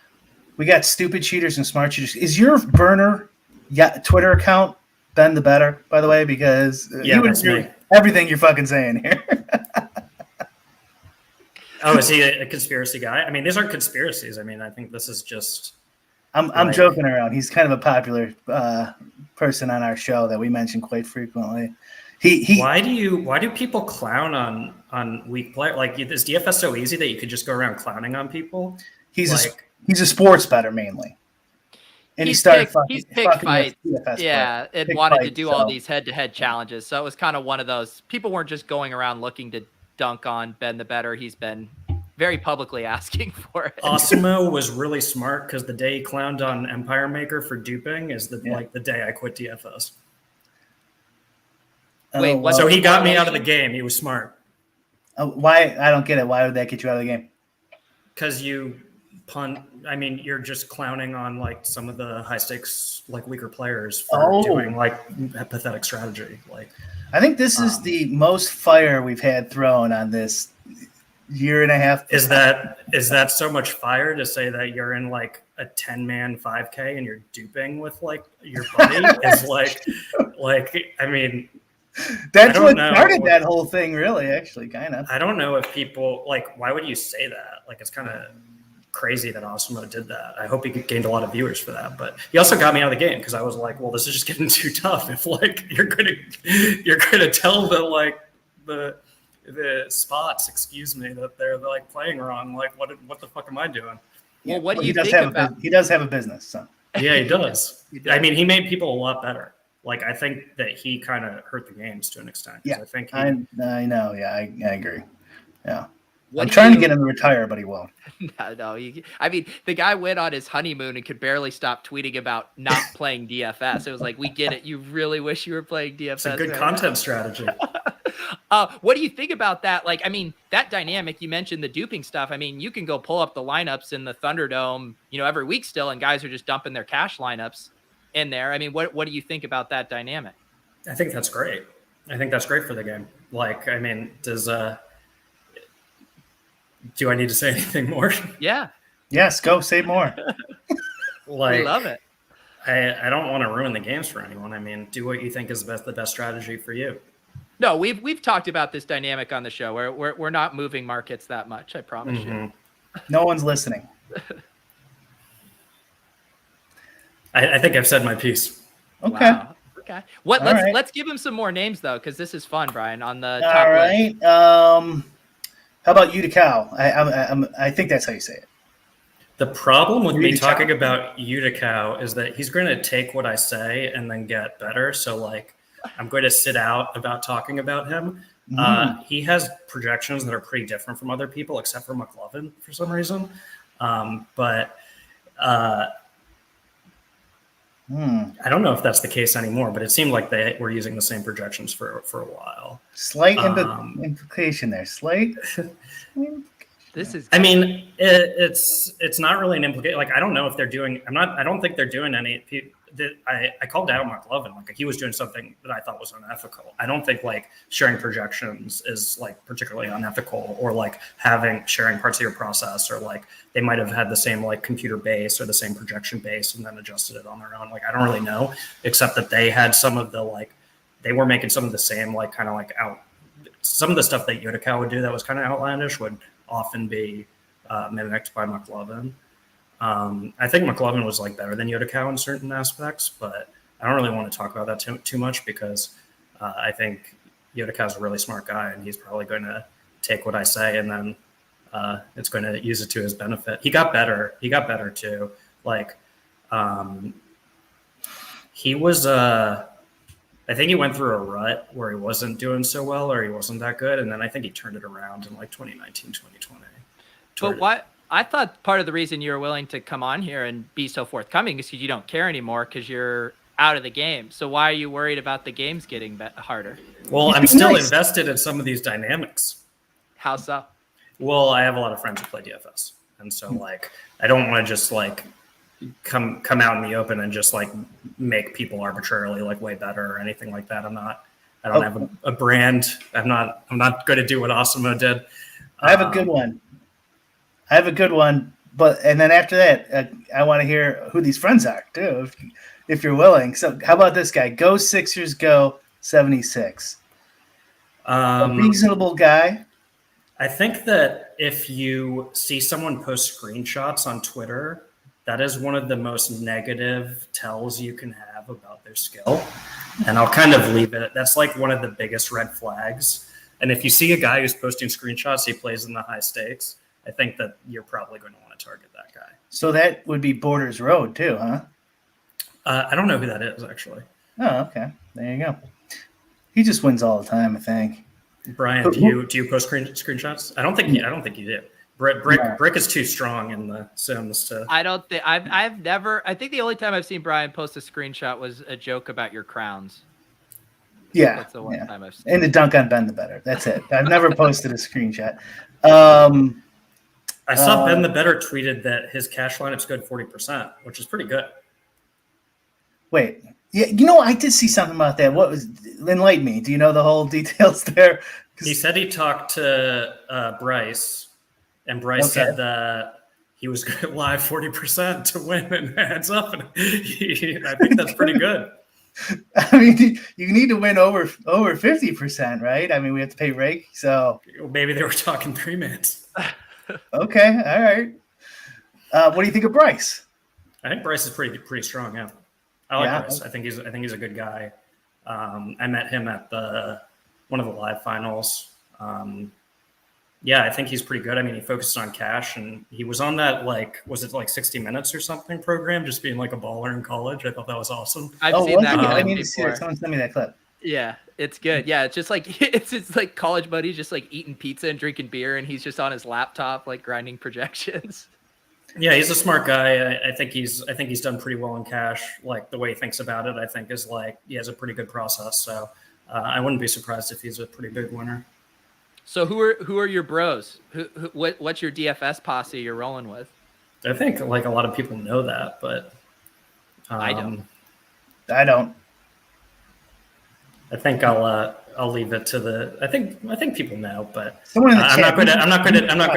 We got stupid cheaters and smart cheaters. Is your burner Twitter account Ben the Better, by the way? Because you would agree everything you're fucking saying here. Oh, is he a conspiracy guy? I mean, these aren't conspiracies. I mean, I think this is just. I'm joking around. He's kind of a popular person on our show that we mention quite frequently. Why do people clown on weak player? Like, is DFS so easy that you could just go around clowning on people? He's a sports bettor mainly. And he's picked fights, and wanted to do all these head-to-head challenges. So it was kind of one of those. People weren't just going around looking to dunk on Ben the Better. He's been very publicly asking for it. Osimo was really smart because the day he clowned on Empire Maker for duping is the day I quit DFS. Wait, so he got me out of the game. He was smart. Why? I don't get it. Why would that get you out of the game? Because you punt. I mean, you're just clowning on like some of the high stakes, like weaker players for doing like a pathetic strategy. Like, I think this is the most fire we've had thrown on this year and a half. Is that so much fire to say that you're in like a 10-man 5K and you're duping with like your buddy? Is like I mean. That's what started that whole thing, really, actually, kind of. I don't know if people, like, why would you say that? Like, it's kind of crazy that Osimo did that. I hope he gained a lot of viewers for that. But he also got me out of the game because I was like, well, this is just getting too tough. If, like, you're gonna tell the spots, excuse me, that they're, like, playing wrong. Like, what the fuck am I doing? Well, what do you think about? He does have a business, so. Yeah, he does. I mean, he made people a lot better. Like, I think that he kind of hurt the games to an extent. Yeah, I think I know. Yeah, I agree. Yeah. I'm trying to get him to retire, but he won't. No. I mean, the guy went on his honeymoon and could barely stop tweeting about not playing DFS. It was like, we get it. You really wish you were playing DFS. It's a good content strategy. What do you think about that? Like, I mean, that dynamic, you mentioned the duping stuff. I mean, you can go pull up the lineups in the Thunderdome, every week still, and guys are just dumping their cash lineups in there. I mean, what do you think about that dynamic? I think that's great. I think that's great for the game. Like, I mean, do I need to say anything more? Yeah. Yes, go say more. Like, I love it. I don't want to ruin the games for anyone. I mean, do what you think is the best strategy for you. No, we've talked about this dynamic on the show where we're not moving markets that much. I promise you. No one's listening. I think I've said my piece. Okay. Wow. Okay. Let's give him some more names though, because this is fun, Brian. On the top list. All right. How about Utica? I think that's how you say it. The problem with me Utica. talking about Utica is that he's going to take what I say and then get better. So like, I'm going to sit out about talking about him. He has projections that are pretty different from other people, except for McLovin for some reason. I don't know if that's the case anymore, but it seemed like they were using the same projections for a while. Slight implication there. Slight. This is. I mean, it's not really an implication. Like, I don't know if they're doing. I don't think they're doing any. I called out McLovin. Like, he was doing something that I thought was unethical. I don't think like sharing projections is like particularly unethical, or like sharing parts of your process, or like they might have had the same like computer base or the same projection base and then adjusted it on their own. Like, I don't really know, except that they had some of the like they were making some of the same like kind of like some of the stuff that Utica would do that was kind of outlandish would often be mimicked by McLovin. I think McLovin was like better than Utica in certain aspects, but I don't really want to talk about that too much because I think Utica is a really smart guy and he's probably going to take what I say and then it's going to use it to his benefit. He got better. He got better too. Like he was, I think he went through a rut where he wasn't doing so well or he wasn't that good. And then I think he turned it around in like 2019, 2020. But what I thought part of the reason you were willing to come on here and be so forthcoming is because you don't care anymore because you're out of the game. So why are you worried about the games getting harder? Well, I'm still invested in some of these dynamics. How so? Well, I have a lot of friends who play DFS. And so like, I don't want to just like come out in the open and just like make people arbitrarily like way better or anything like that. I don't have a brand. I'm not going to do what Osimo did. I have a good one. But and then after that, I want to hear who these friends are too, if you're willing. So how about this guy? Go Sixers, go 76. A reasonable guy. I think that if you see someone post screenshots on Twitter, that is one of the most negative tells you can have about their skill. And I'll kind of leave it. That's like one of the biggest red flags. And if you see a guy who's posting screenshots, he plays in the high stakes, I think that you're probably going to want to target that guy. So that would be Borders Road too, huh? I don't know who that is, actually. Oh, okay. There you go. He just wins all the time, I think. Brian, do you post screenshots? I don't think you do. Bric is too strong in the Sims to. I don't think I've never. I think the only time I've seen Brian post a screenshot was a joke about your crowns. Yeah, that's the one time I've seen. And the dunk on Ben the Better. That's it. I've never posted a screenshot. I saw Ben the Better tweeted that his cash lineup's good 40%, which is pretty good. Wait, yeah, I did see something about that. What was? Enlighten me. Do you know the whole details there? He said he talked to Bryce, and Bryce said that he was going to live 40% to win and heads up, and I think that's pretty good. I mean, you need to win over 50%, right? I mean, we have to pay Bric, so maybe they were talking 3 minutes. Okay, all right. What do you think of Bryce? I think Bryce is pretty strong. Yeah, I like Bryce. I think he's a good guy. I met him at one of the live finals. Yeah, I think he's pretty good. I mean, he focused on cash, and he was on that was it like 60 Minutes or something program, just being like a baller in college. I thought that was awesome. I've seen that. I need to see it. Someone send me that clip. Yeah, it's good. Yeah, it's just like it's like college buddies just like eating pizza and drinking beer, and he's just on his laptop like grinding projections. Yeah, he's a smart guy. I think he's done pretty well in cash. Like the way he thinks about it, I think is like he has a pretty good process. So I wouldn't be surprised if he's a pretty big winner. So who are your bros? What's your DFS posse you're rolling with? I think like a lot of people know that, but I don't. I think I'll leave it to the. I think people know, but I'm not going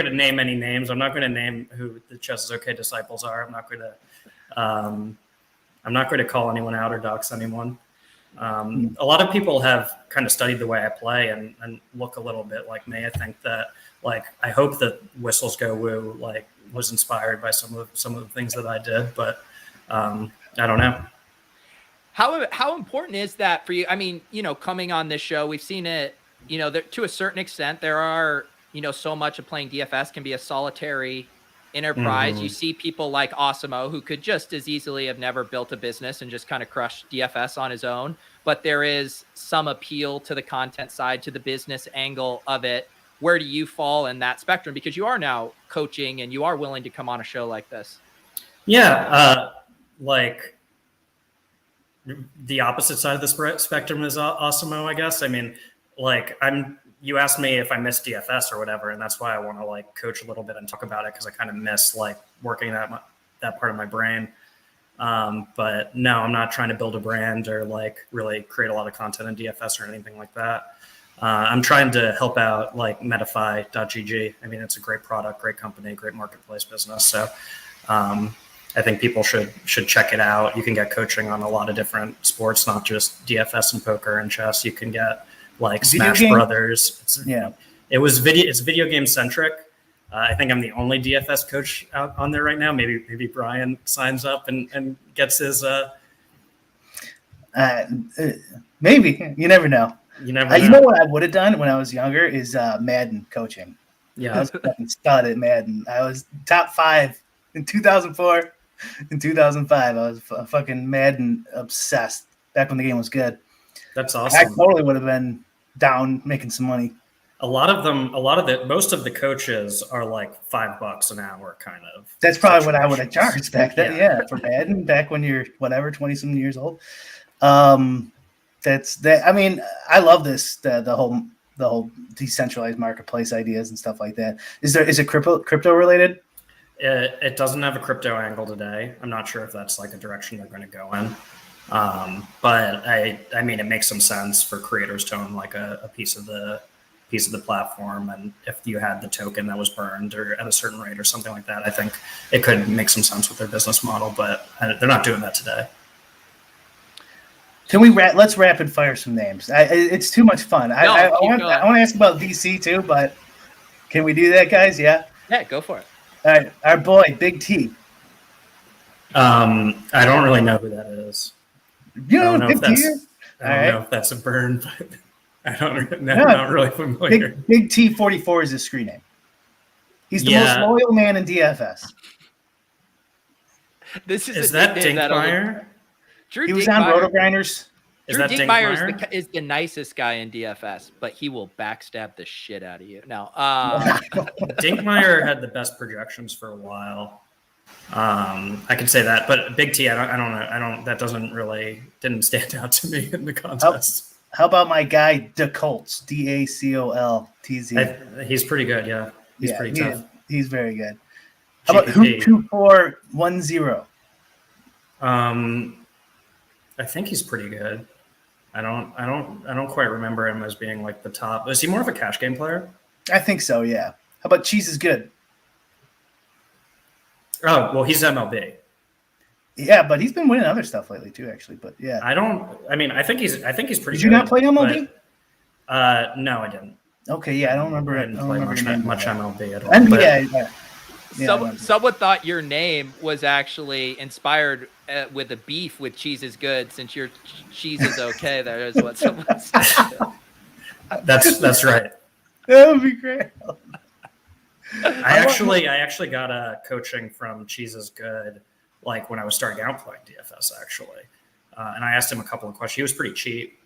to name any names. I'm not going to name who the Chess is Okay disciples are. I'm not going to call anyone out or dox anyone. A lot of people have kind of studied the way I play and look a little bit like me. I think that I hope that Whistles Go Woo was inspired by some of the things that I did, but I don't know. How important is that for you? I mean, coming on this show, we've seen it, to a certain extent, there are so much of playing DFS can be a solitary enterprise. You see people like Osimo, who could just as easily have never built a business and just kind of crushed DFS on his own. But there is some appeal to the content side, to the business angle of it. Where do you fall in that spectrum? Because you are now coaching and you are willing to come on a show like this. Yeah. Like the opposite side of the spectrum is Osimo, I guess. I mean, like you asked me if I miss DFS or whatever, and that's why I want to like coach a little bit and talk about it, because I kind of miss like working that part of my brain. But no, I'm not trying to build a brand or like really create a lot of content in DFS or anything like that. I'm trying to help out like Medify.gg. I mean, it's a great product, great company, great marketplace business. So I think people should check it out. You can get coaching on a lot of different sports, not just DFS and poker and chess. You can get like Smash Brothers. It's video game centric. I think I'm the only DFS coach out on there right now. Maybe Brian signs up and gets his. Maybe, you never know. You know what I would have done when I was younger is Madden coaching. Yeah, I was fucking stud at Madden. I was top 5 in 2004. In 2005, I was fucking Madden obsessed. Back when the game was good. That's awesome. I totally would have been down making some money. Most of the coaches are like $5 an hour, kind of. That's probably what I would have charged back then. Yeah, for Madden, back when you're 20-something years old. That's that. I mean, I love this. The whole decentralized marketplace ideas and stuff like that. Is it crypto related? It doesn't have a crypto angle today. I'm not sure if that's like a direction they're going to go in. But I mean, it makes some sense for creators to own like a piece of the platform. And if you had the token that was burned or at a certain rate or something like that, I think it could make some sense with their business model, but they're not doing that today. Can we let's rapid fire some names? It's too much fun. I want to ask about VC too, but can we do that, guys? Yeah, go for it. All right, our boy Big T. I don't really know who that is. You know Big T is? I don't know if that's a burn, but I don't know. I'm not really familiar. Big T44 is his screen name. He's the most loyal man in DFS. Is that Dinkmeyer? He was on Roto Grinders. Drew Dinkmeyer is the nicest guy in DFS, but he will backstab the shit out of you. No, Dinkmeyer had the best projections for a while. I can say that, but Big T, I don't. That didn't stand out to me in the contest. How about my guy DeColtz? DACOLTZ. He's pretty good. Yeah, he's pretty tough. He's very good. How about Hoop2410? I think he's pretty good. I don't quite remember him as being like the top. Is he more of a cash game player? I think so, yeah. How about Cheese is Good? Oh, well, he's MLB. Yeah, but he's been winning other stuff lately too, actually. But yeah. I think he's pretty good. Did you not play MLB? No, I didn't. Okay, yeah, I don't remember. I didn't play much MLB at all. NBA, Someone thought your name was actually inspired with a beef with Cheese is Good, since your cheese is okay. That is what someone said. That's right. That would be great. I actually got a coaching from Cheese is Good, like when I was starting out playing DFS, actually. And I asked him a couple of questions. He was pretty cheap.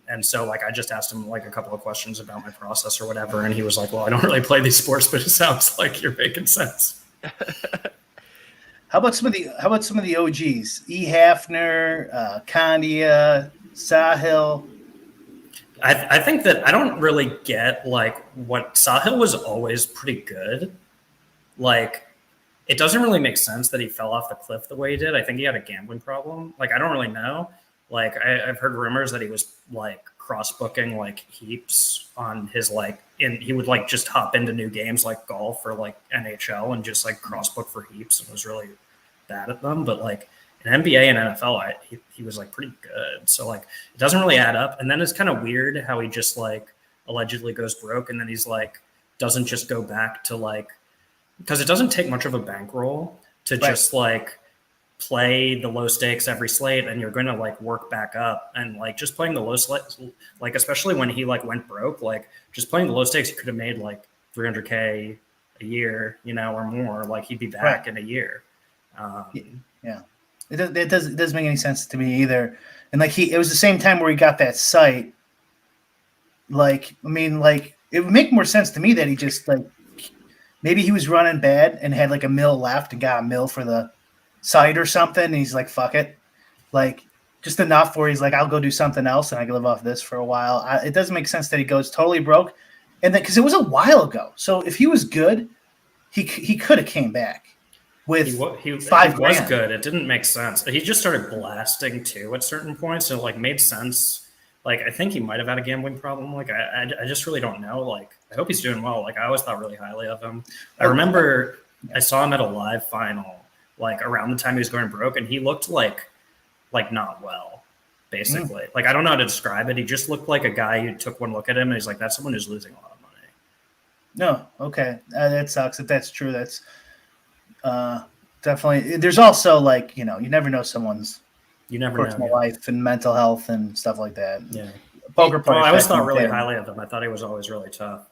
And so like I just asked him like a couple of questions about my process or whatever, and he was like, well, I don't really play these sports, but it sounds like you're making sense. How about some of the OGs? E. Hafner, Kandia, Sahil. I think that I don't really get like what Sahil was always pretty good. Like it doesn't really make sense that he fell off the cliff the way he did. I think he had a gambling problem. Like I don't really know. Like I've heard rumors that he was like cross booking like heaps on his he would like just hop into new games like golf or like NHL and just like cross book for heaps and was really bad at them. But like in NBA and NFL, he was like pretty good. So like it doesn't really add up. And then it's kind of weird how he just like allegedly goes broke and then he's like doesn't just go back to like, because it doesn't take much of a bankroll to just like play the low stakes every slate, and you're going to like work back up. And like just playing the low slate, like especially when he like went broke, like just playing the low stakes, he could have made like 300K a year, or more. Like he'd be back in a year. Yeah, it doesn't make any sense to me either. And like it was the same time where he got that site. Like, I mean, like it would make more sense to me that he just like maybe he was running bad and had like $1 million left and got $1 million for the site or something. And he's like, fuck it. Like just enough where he's like, I'll go do something else and I can live off this for a while. It doesn't make sense that he goes totally broke. And then, cause it was a while ago. So if he was good, he could have came back with he $5 was grand. good. It didn't make sense. He just started blasting too at certain points. So it like made sense. Like, I think he might have had a gambling problem. Like, I just really don't know. Like, I hope he's doing well. Like, I always thought really highly of him. I remember I saw him at a live final, like, around the time he was going broke, and he looked like not well, basically. Like, I don't know how to describe it. He just looked like a guy who took one look at him, and he's like, that's someone who's losing a lot of money. No, okay. That sucks. If that's true, that's definitely – there's also, like, you never know someone's – you never personal know. life and mental health and stuff like that. Yeah. Poker Well, I always thought really there. highly of him. I thought he was always really tough.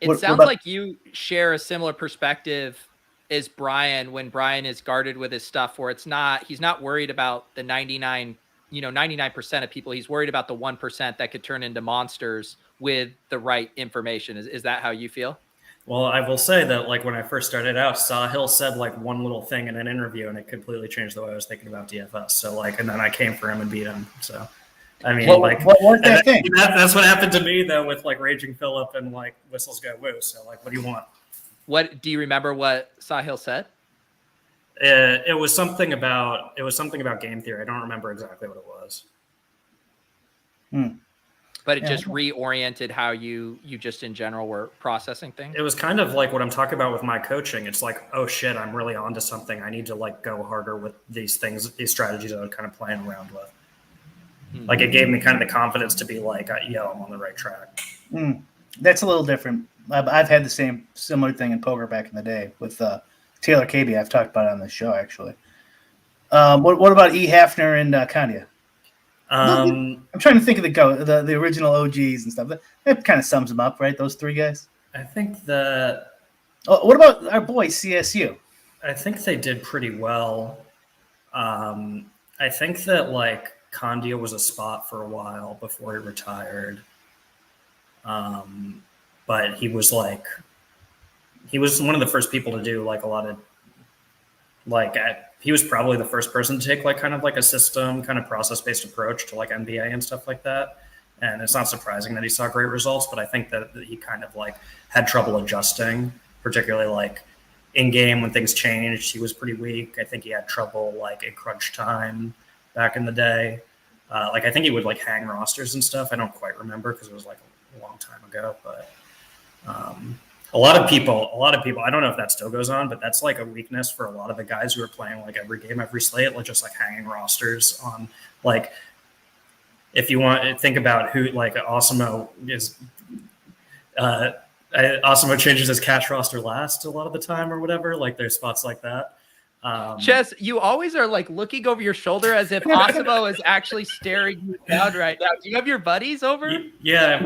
It sounds like you share a similar perspective as Brian when Brian is guarded with his stuff, where he's not worried about the 99% of people. He's worried about the 1% that could turn into monsters with the right information. Is that how you feel? Well, I will say that, like, when I first started out, Sahil said, like, one little thing in an interview, and it completely changed the way I was thinking about DFS. So, like, and then I came for him and beat him. So, I mean, what was that thing? That's what happened to me, though, with, like, Raging Phillip and, like, Whistles Go Woo. So, like, what do you want? What do you remember what Sahil said? It was something about game theory. I don't remember exactly what it was. But it just reoriented how you just in general were processing things. It was kind of like what I'm talking about with my coaching. It's like, oh shit, I'm really onto something. I need to like go harder with these things, these strategies I was kind of playing around with. Like it gave me kind of the confidence to be like, yo, I'm on the right track. That's a little different. I've had the similar thing in poker back in the day with Taylor KB. I've talked about it on the show actually. What about E. Hafner and Kandia? I'm trying to think of the original OGs and stuff. That kind of sums them up, right? Those three guys. I think that. Oh, what about our boy CSU? I think they did pretty well. I think that like Kandia was a spot for a while before he retired. But he was one of the first people to do like a lot of he was probably the first person to take like kind of like a system kind of process-based approach to like NBA and stuff like that. And it's not surprising that he saw great results, but I think that he kind of like had trouble adjusting, particularly like in game when things changed. He was pretty weak. I think he had trouble like in crunch time back in the day. Like I think he would like hang rosters and stuff. I don't quite remember because it was like a long time ago, but a lot of people, I don't know if that still goes on, but that's like a weakness for a lot of the guys who are playing like every game, every slate, like just like hanging rosters on like, if you want to think about who like Osimo is, Osimo changes his cash roster last a lot of the time or whatever. Like there's spots like that. Chess, you always are like looking over your shoulder as if Osimo is actually staring you down right now. Do you have your buddies over? Yeah,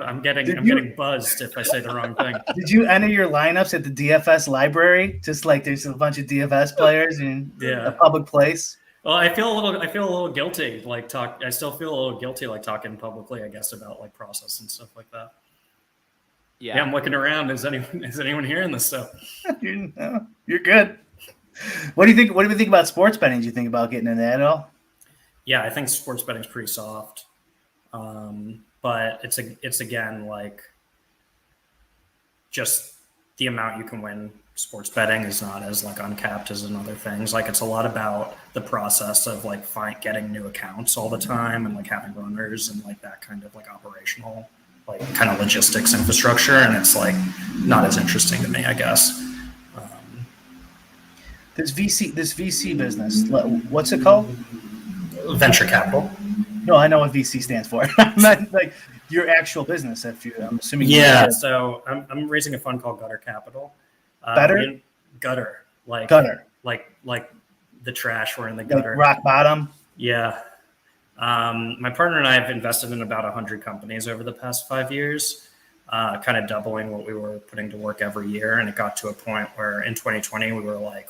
I'm getting buzzed if I say the wrong thing. Did you enter your lineups at the DFS library? Just like there's a bunch of DFS players in a public place. Well, I feel a little guilty. I still feel a little guilty like talking publicly, I guess, about like process and stuff like that. Yeah, I'm looking around. Is anyone hearing this stuff? You're good. What do you think? What do you think about sports betting? Do you think about getting into that at all? Yeah, I think sports betting is pretty soft, but it's again like just the amount you can win. Sports betting is not as like uncapped as in other things. Like it's a lot about the process of like getting new accounts all the time and like having runners and like that kind of like operational like kind of logistics infrastructure, and it's like not as interesting to me, I guess. This VC business, what's it called? Venture capital. No, I know what VC stands for. Not like your actual business. I'm assuming. Yeah. So I'm raising a fund called Gutter Capital. Gutter. Gutter. Like gutter. Like the trash. We're in the Like gutter. rock bottom. Yeah. My partner and I have invested in about 100 companies over the past 5 years, kind of doubling what we were putting to work every year. And it got to a point where in 2020, we were like,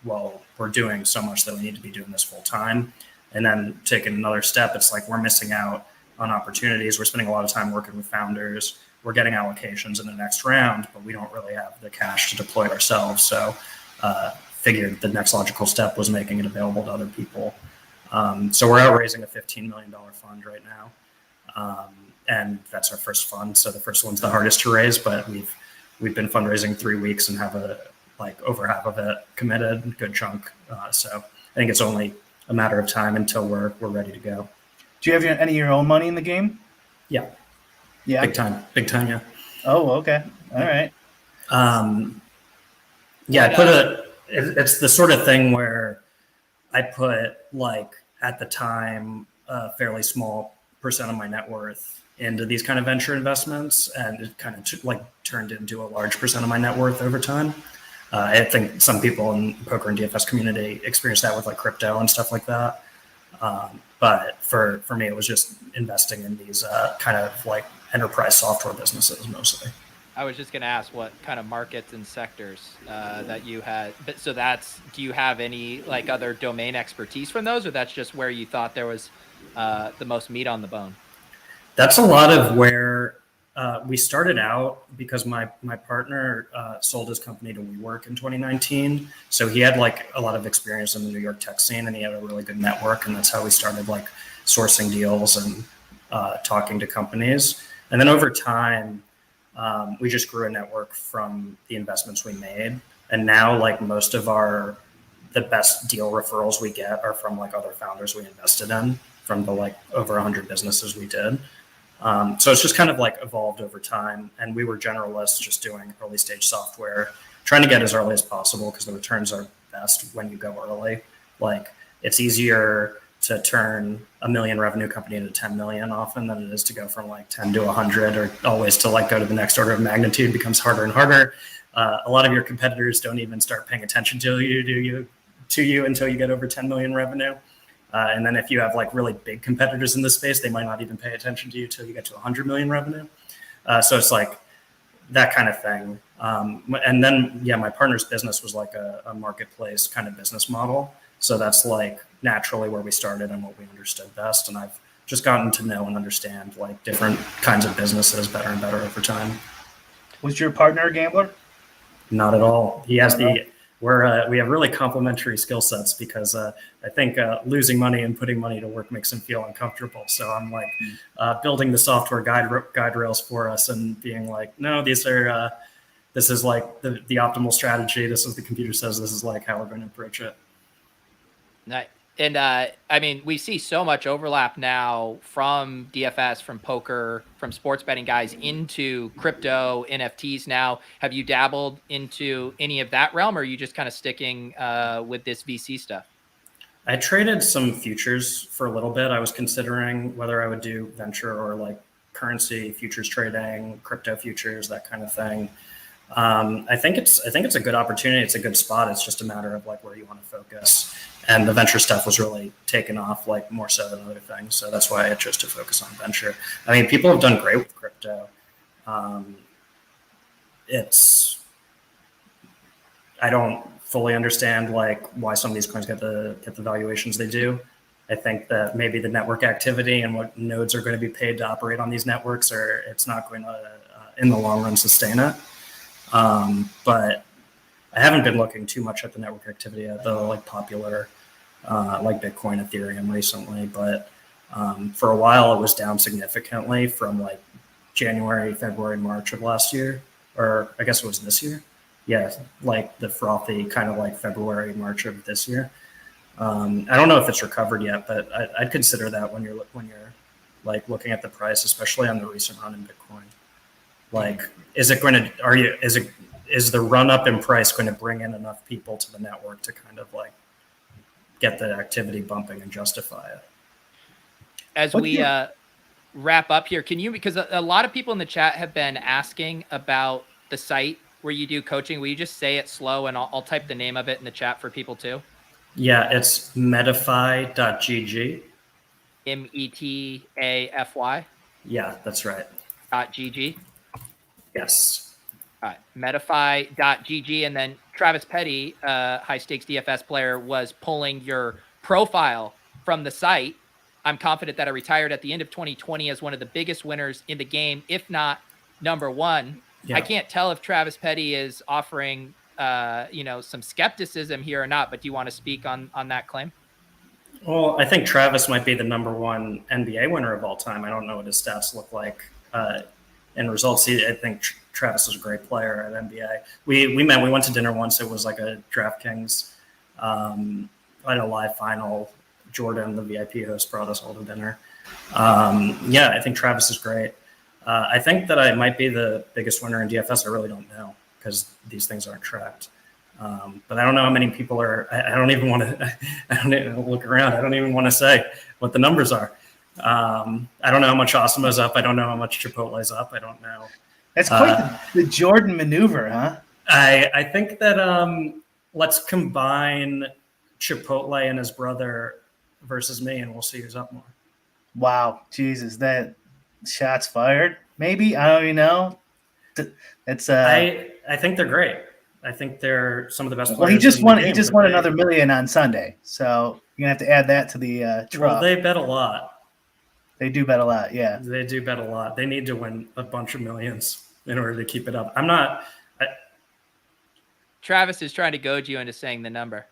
well, we're doing so much that we need to be doing this full time. And then taking another step, it's like we're missing out on opportunities. We're spending a lot of time working with founders. We're getting allocations in the next round, but we don't really have the cash to deploy ourselves. So figured the next logical step was making it available to other people. So we're out raising a $15 million fund right now. And that's our first fund. So the first one's the hardest to raise, but we've been fundraising 3 weeks and have over half of it committed, good chunk. So I think it's only a matter of time until we're ready to go. Do you have any of your own money in the game? Yeah. Yeah. Big time. Yeah. Oh, okay. All right. Yeah, it's the sort of thing where I put at the time a fairly small percent of my net worth into these kind of venture investments, and it kind of turned into a large percent of my net worth over time. I think some people in the poker and DFS community experience that with crypto and stuff like that. But for me, it was just investing in these kind of enterprise software businesses mostly. I was just going to ask what kind of markets and sectors that you had. But so do you have any other domain expertise from those, or that's just where you thought there was the most meat on the bone? That's a lot of where we started out, because my partner sold his company to WeWork in 2019. So he had a lot of experience in the New York tech scene, and he had a really good network. And that's how we started sourcing deals and talking to companies. And then over time, we just grew a network from the investments we made. And now most of the best deal referrals we get are from other founders we invested in, from the over 100 businesses we did. So it's just kind of evolved over time. And we were generalists, just doing early stage software, trying to get as early as possible because the returns are best when you go early. It's easier to turn $1 million revenue company into 10 million often than it is to go from 10 to 100, or always to go to the next order of magnitude becomes harder and harder. A lot of your competitors don't even start paying attention to you until you get over 10 million revenue. And then if you have really big competitors in this space, they might not even pay attention to you until you get to 100 million revenue. So it's that kind of thing. And then, my partner's business was a marketplace kind of business model. So that's naturally where we started and what we understood best. And I've just gotten to know and understand different kinds of businesses better and better over time. Was your partner a gambler? Not at all. He has we have really complementary skill sets, because I think losing money and putting money to work makes him feel uncomfortable. So I'm building the software guide rails for us and being no, this is the optimal strategy. This is the computer says this is how we're going to approach it. Nice. And I mean, we see so much overlap now from DFS, from poker, from sports betting guys into crypto, NFTs now. Have you dabbled into any of that realm, or are you just kind of sticking with this VC stuff? I traded some futures for a little bit. I was considering whether I would do venture or currency futures trading, crypto futures, that kind of thing. I think it's a good opportunity. It's a good spot. It's just a matter of where you want to focus. And the venture stuff was really taken off more so than other things. So that's why I chose to focus on venture. I mean, people have done great with crypto. I don't fully understand why some of these coins get the valuations they do. I think that maybe the network activity and what nodes are going to be paid to operate on these networks it's not going to in the long run sustain it. But I haven't been looking too much at the network activity at the popular Bitcoin, Ethereum recently, but for a while it was down significantly from January, February, March of last year, or I guess it was this year. Yeah, the frothy kind of February, March of this year. I don't know if it's recovered yet, but I'd consider that when you're looking at the price, especially on the recent run in Bitcoin. Is the run up in price going to bring in enough people to the network to kind of get the activity bumping and justify it? As we wrap up here, because a lot of people in the chat have been asking about the site where you do coaching. Will you just say it slow, and I'll type the name of it in the chat for people too? Yeah, it's metafy.gg. METAFY Yeah, that's right. .gg. Yes. All right, metafy.gg. And then Travis Petty, high stakes DFS player, was pulling your profile from the site. I'm confident that I retired at the end of 2020 as one of the biggest winners in the game, if not number one. Yeah. I can't tell if Travis Petty is offering, some skepticism here or not, but do you want to speak on that claim? Well, I think Travis might be the number one NBA winner of all time. I don't know what his stats look like in results. I think Travis is a great player at NBA. We met. We went to dinner once. It was like a DraftKings, at a live final. Jordan, the VIP host, brought us all to dinner. Yeah, I think Travis is great. I think that I might be the biggest winner in DFS. I really don't know because these things aren't tracked. But I don't know how many people are. I don't even want to. I don't even look around. I don't even want to say what the numbers are. I don't know how much Asamoah's up. I don't know how much Chipotle's up. I don't know. That's quite the Jordan maneuver, huh? I think that let's combine Chipotle and his brother versus me, and we'll see who's up more. Wow, Jesus, that shots fired. Maybe I don't even know. It's I think they're great. I think they're some of the best players. Well, he just won. He just won they, another $1 million on Sunday, so you're gonna have to add that to the Well, they bet a lot. They do bet a lot. Yeah, they do bet a lot. They need to win a bunch of millions in order to keep it up. I'm not. Travis is trying to goad you into saying the number.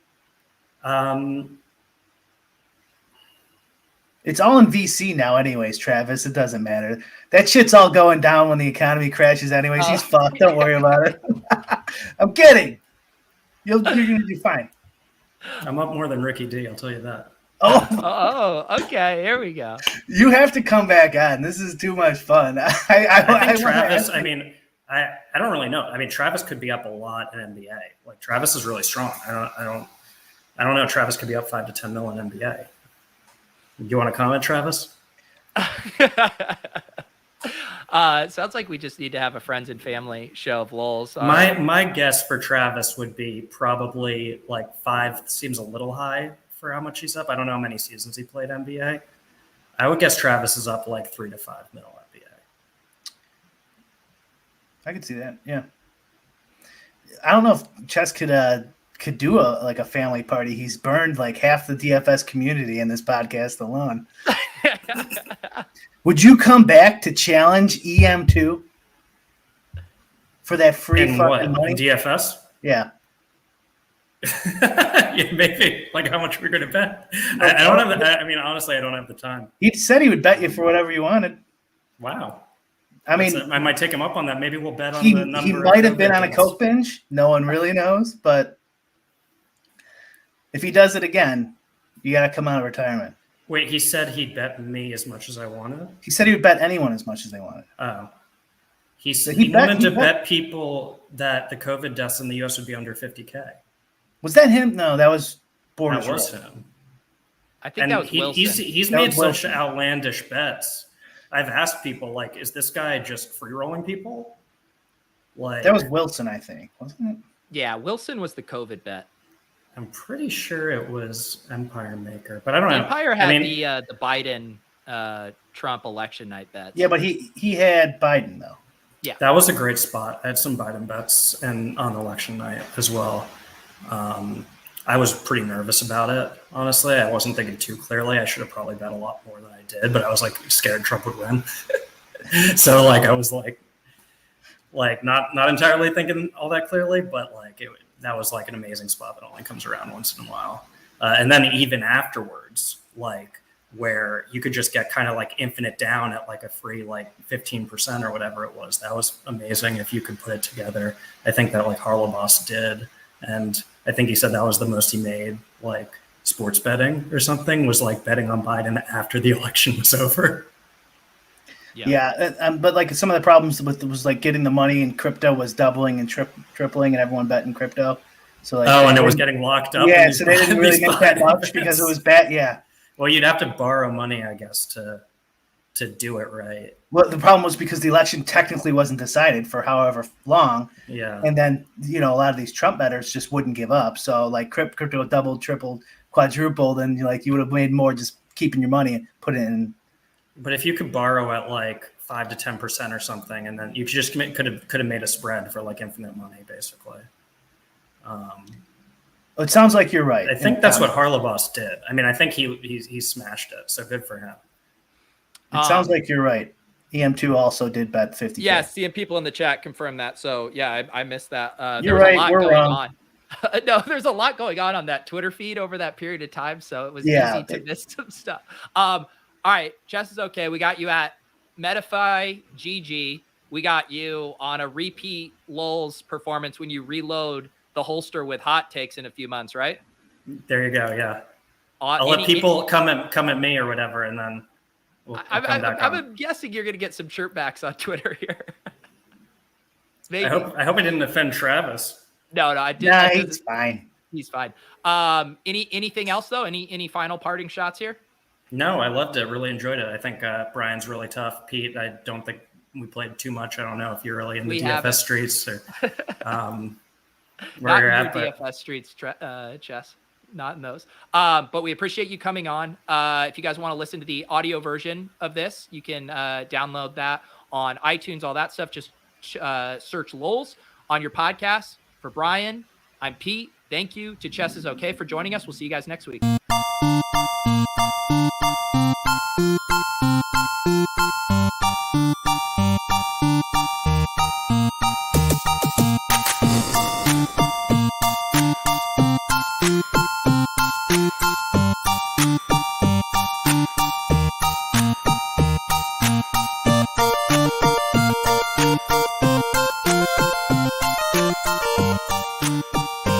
It's all in VC now, anyways, Travis. It doesn't matter. That shit's all going down when the economy crashes, anyways. He's fucked. Don't worry about it. I'm kidding. You're gonna do fine. I'm up more than Ricky D. I'll tell you that. Oh, okay. Here we go. You have to come back on. This is too much fun. I think Travis. I mean, I don't really know. I mean, Travis could be up a lot in NBA. Like Travis is really strong. I don't know. Travis could be up 5 to 10 mil in NBA. You want to comment, Travis? Sounds like we just need to have a friends and family show of Lolz. My guess for Travis would be probably like 5. Seems a little high for how much he's up. I don't know how many seasons he played NBA. I would guess Travis is up like 3 to 5 mil NBA. I could see that. Yeah. I don't know if Chess could do a family party. He's burned like half the DFS community in this podcast alone. Would you come back to challenge EM2 for that free in fucking what? money? In DFS? Yeah. Yeah, maybe. Like how much we're going to bet. I don't have the. I mean, honestly, I don't have the time. He said he would bet you for whatever you wanted. Wow. I mean, I might take him up on that. Maybe we'll bet on the number. He might have been on a coke binge. No one really knows, but if he does it again, you got to come out of retirement. Wait, he said he'd bet me as much as I wanted? He said he would bet anyone as much as they wanted. Oh. He wanted to bet people that the COVID deaths in the U.S. would be under 50K. Was that him? No, that was Borders. That was him. I think that was Wilson. He's made such outlandish bets. I've asked people, like, is this guy just free-rolling people? Like that was Wilson, I think, wasn't it? Yeah, Wilson was the COVID bet. I'm pretty sure it was Empire Maker, but I don't know. Empire had the Biden Trump election night bets. Yeah, but he had Biden though. Yeah, that was a great spot. I had some Biden bets and on election night as well. I was pretty nervous about it. Honestly, I wasn't thinking too clearly. I should have probably bet a lot more than I did, but I was like scared Trump would win. So like I was like not entirely thinking all that clearly, but like that was like an amazing spot that only comes around once in a while. And then even afterwards, like where you could just get kind of like infinite down at like a free like 15% or whatever it was. That was amazing if you could put it together. I think that like Harleboss did. And I think he said that was the most he made, like sports betting or something, was like betting on Biden after the election was over. Yeah, but like some of the problems with was like getting the money and crypto was doubling and tripling and everyone betting crypto. So like, and it was getting locked up. Yeah, so they didn't really make that much because it was bad. Yeah. Well, you'd have to borrow money, I guess, to to do it right. Well, the problem was because the election technically wasn't decided for however long. Yeah. And then, a lot of these Trump bettors just wouldn't give up. So like crypto doubled, tripled, quadrupled, and you would have made more just keeping your money and put it in. But if you could borrow at like 5 to 10% or something, and then you just could have made a spread for like infinite money, basically. It sounds like you're right. I think that's what Harlebos did. I mean, I think he smashed it. So good for him. It sounds like you're right. EM2 also did bet 50. Yeah, seeing people in the chat confirm that. So yeah, I missed that. You're right. We're wrong. No, there's a lot going on that Twitter feed over that period of time. So it was easy to miss some stuff. All right. Chess is okay. We got you at Metafy GG. We got you on a repeat Lolz performance when you reload the holster with hot takes in a few months, right? There you go. Yeah. I'll let people come at me or whatever, and then I'm guessing you're going to get some chirp backs on Twitter here. I hope I didn't offend Travis. No, I didn't. Nah, he's fine. He's fine. Anything else though? Any final parting shots here? No, I loved it. Really enjoyed it. I think Brian's really tough. Pete, I don't think we played too much. I don't know if you're really in the DFS streets or where you're at. DFS streets, Chess. Not in those. But we appreciate you coming on. If you guys want to listen to the audio version of this, you can download that on iTunes, all that stuff. Just search Lolz on your podcast. For Brian, I'm Pete. Thank you to Chess is okay for joining us. We'll see you guys next week.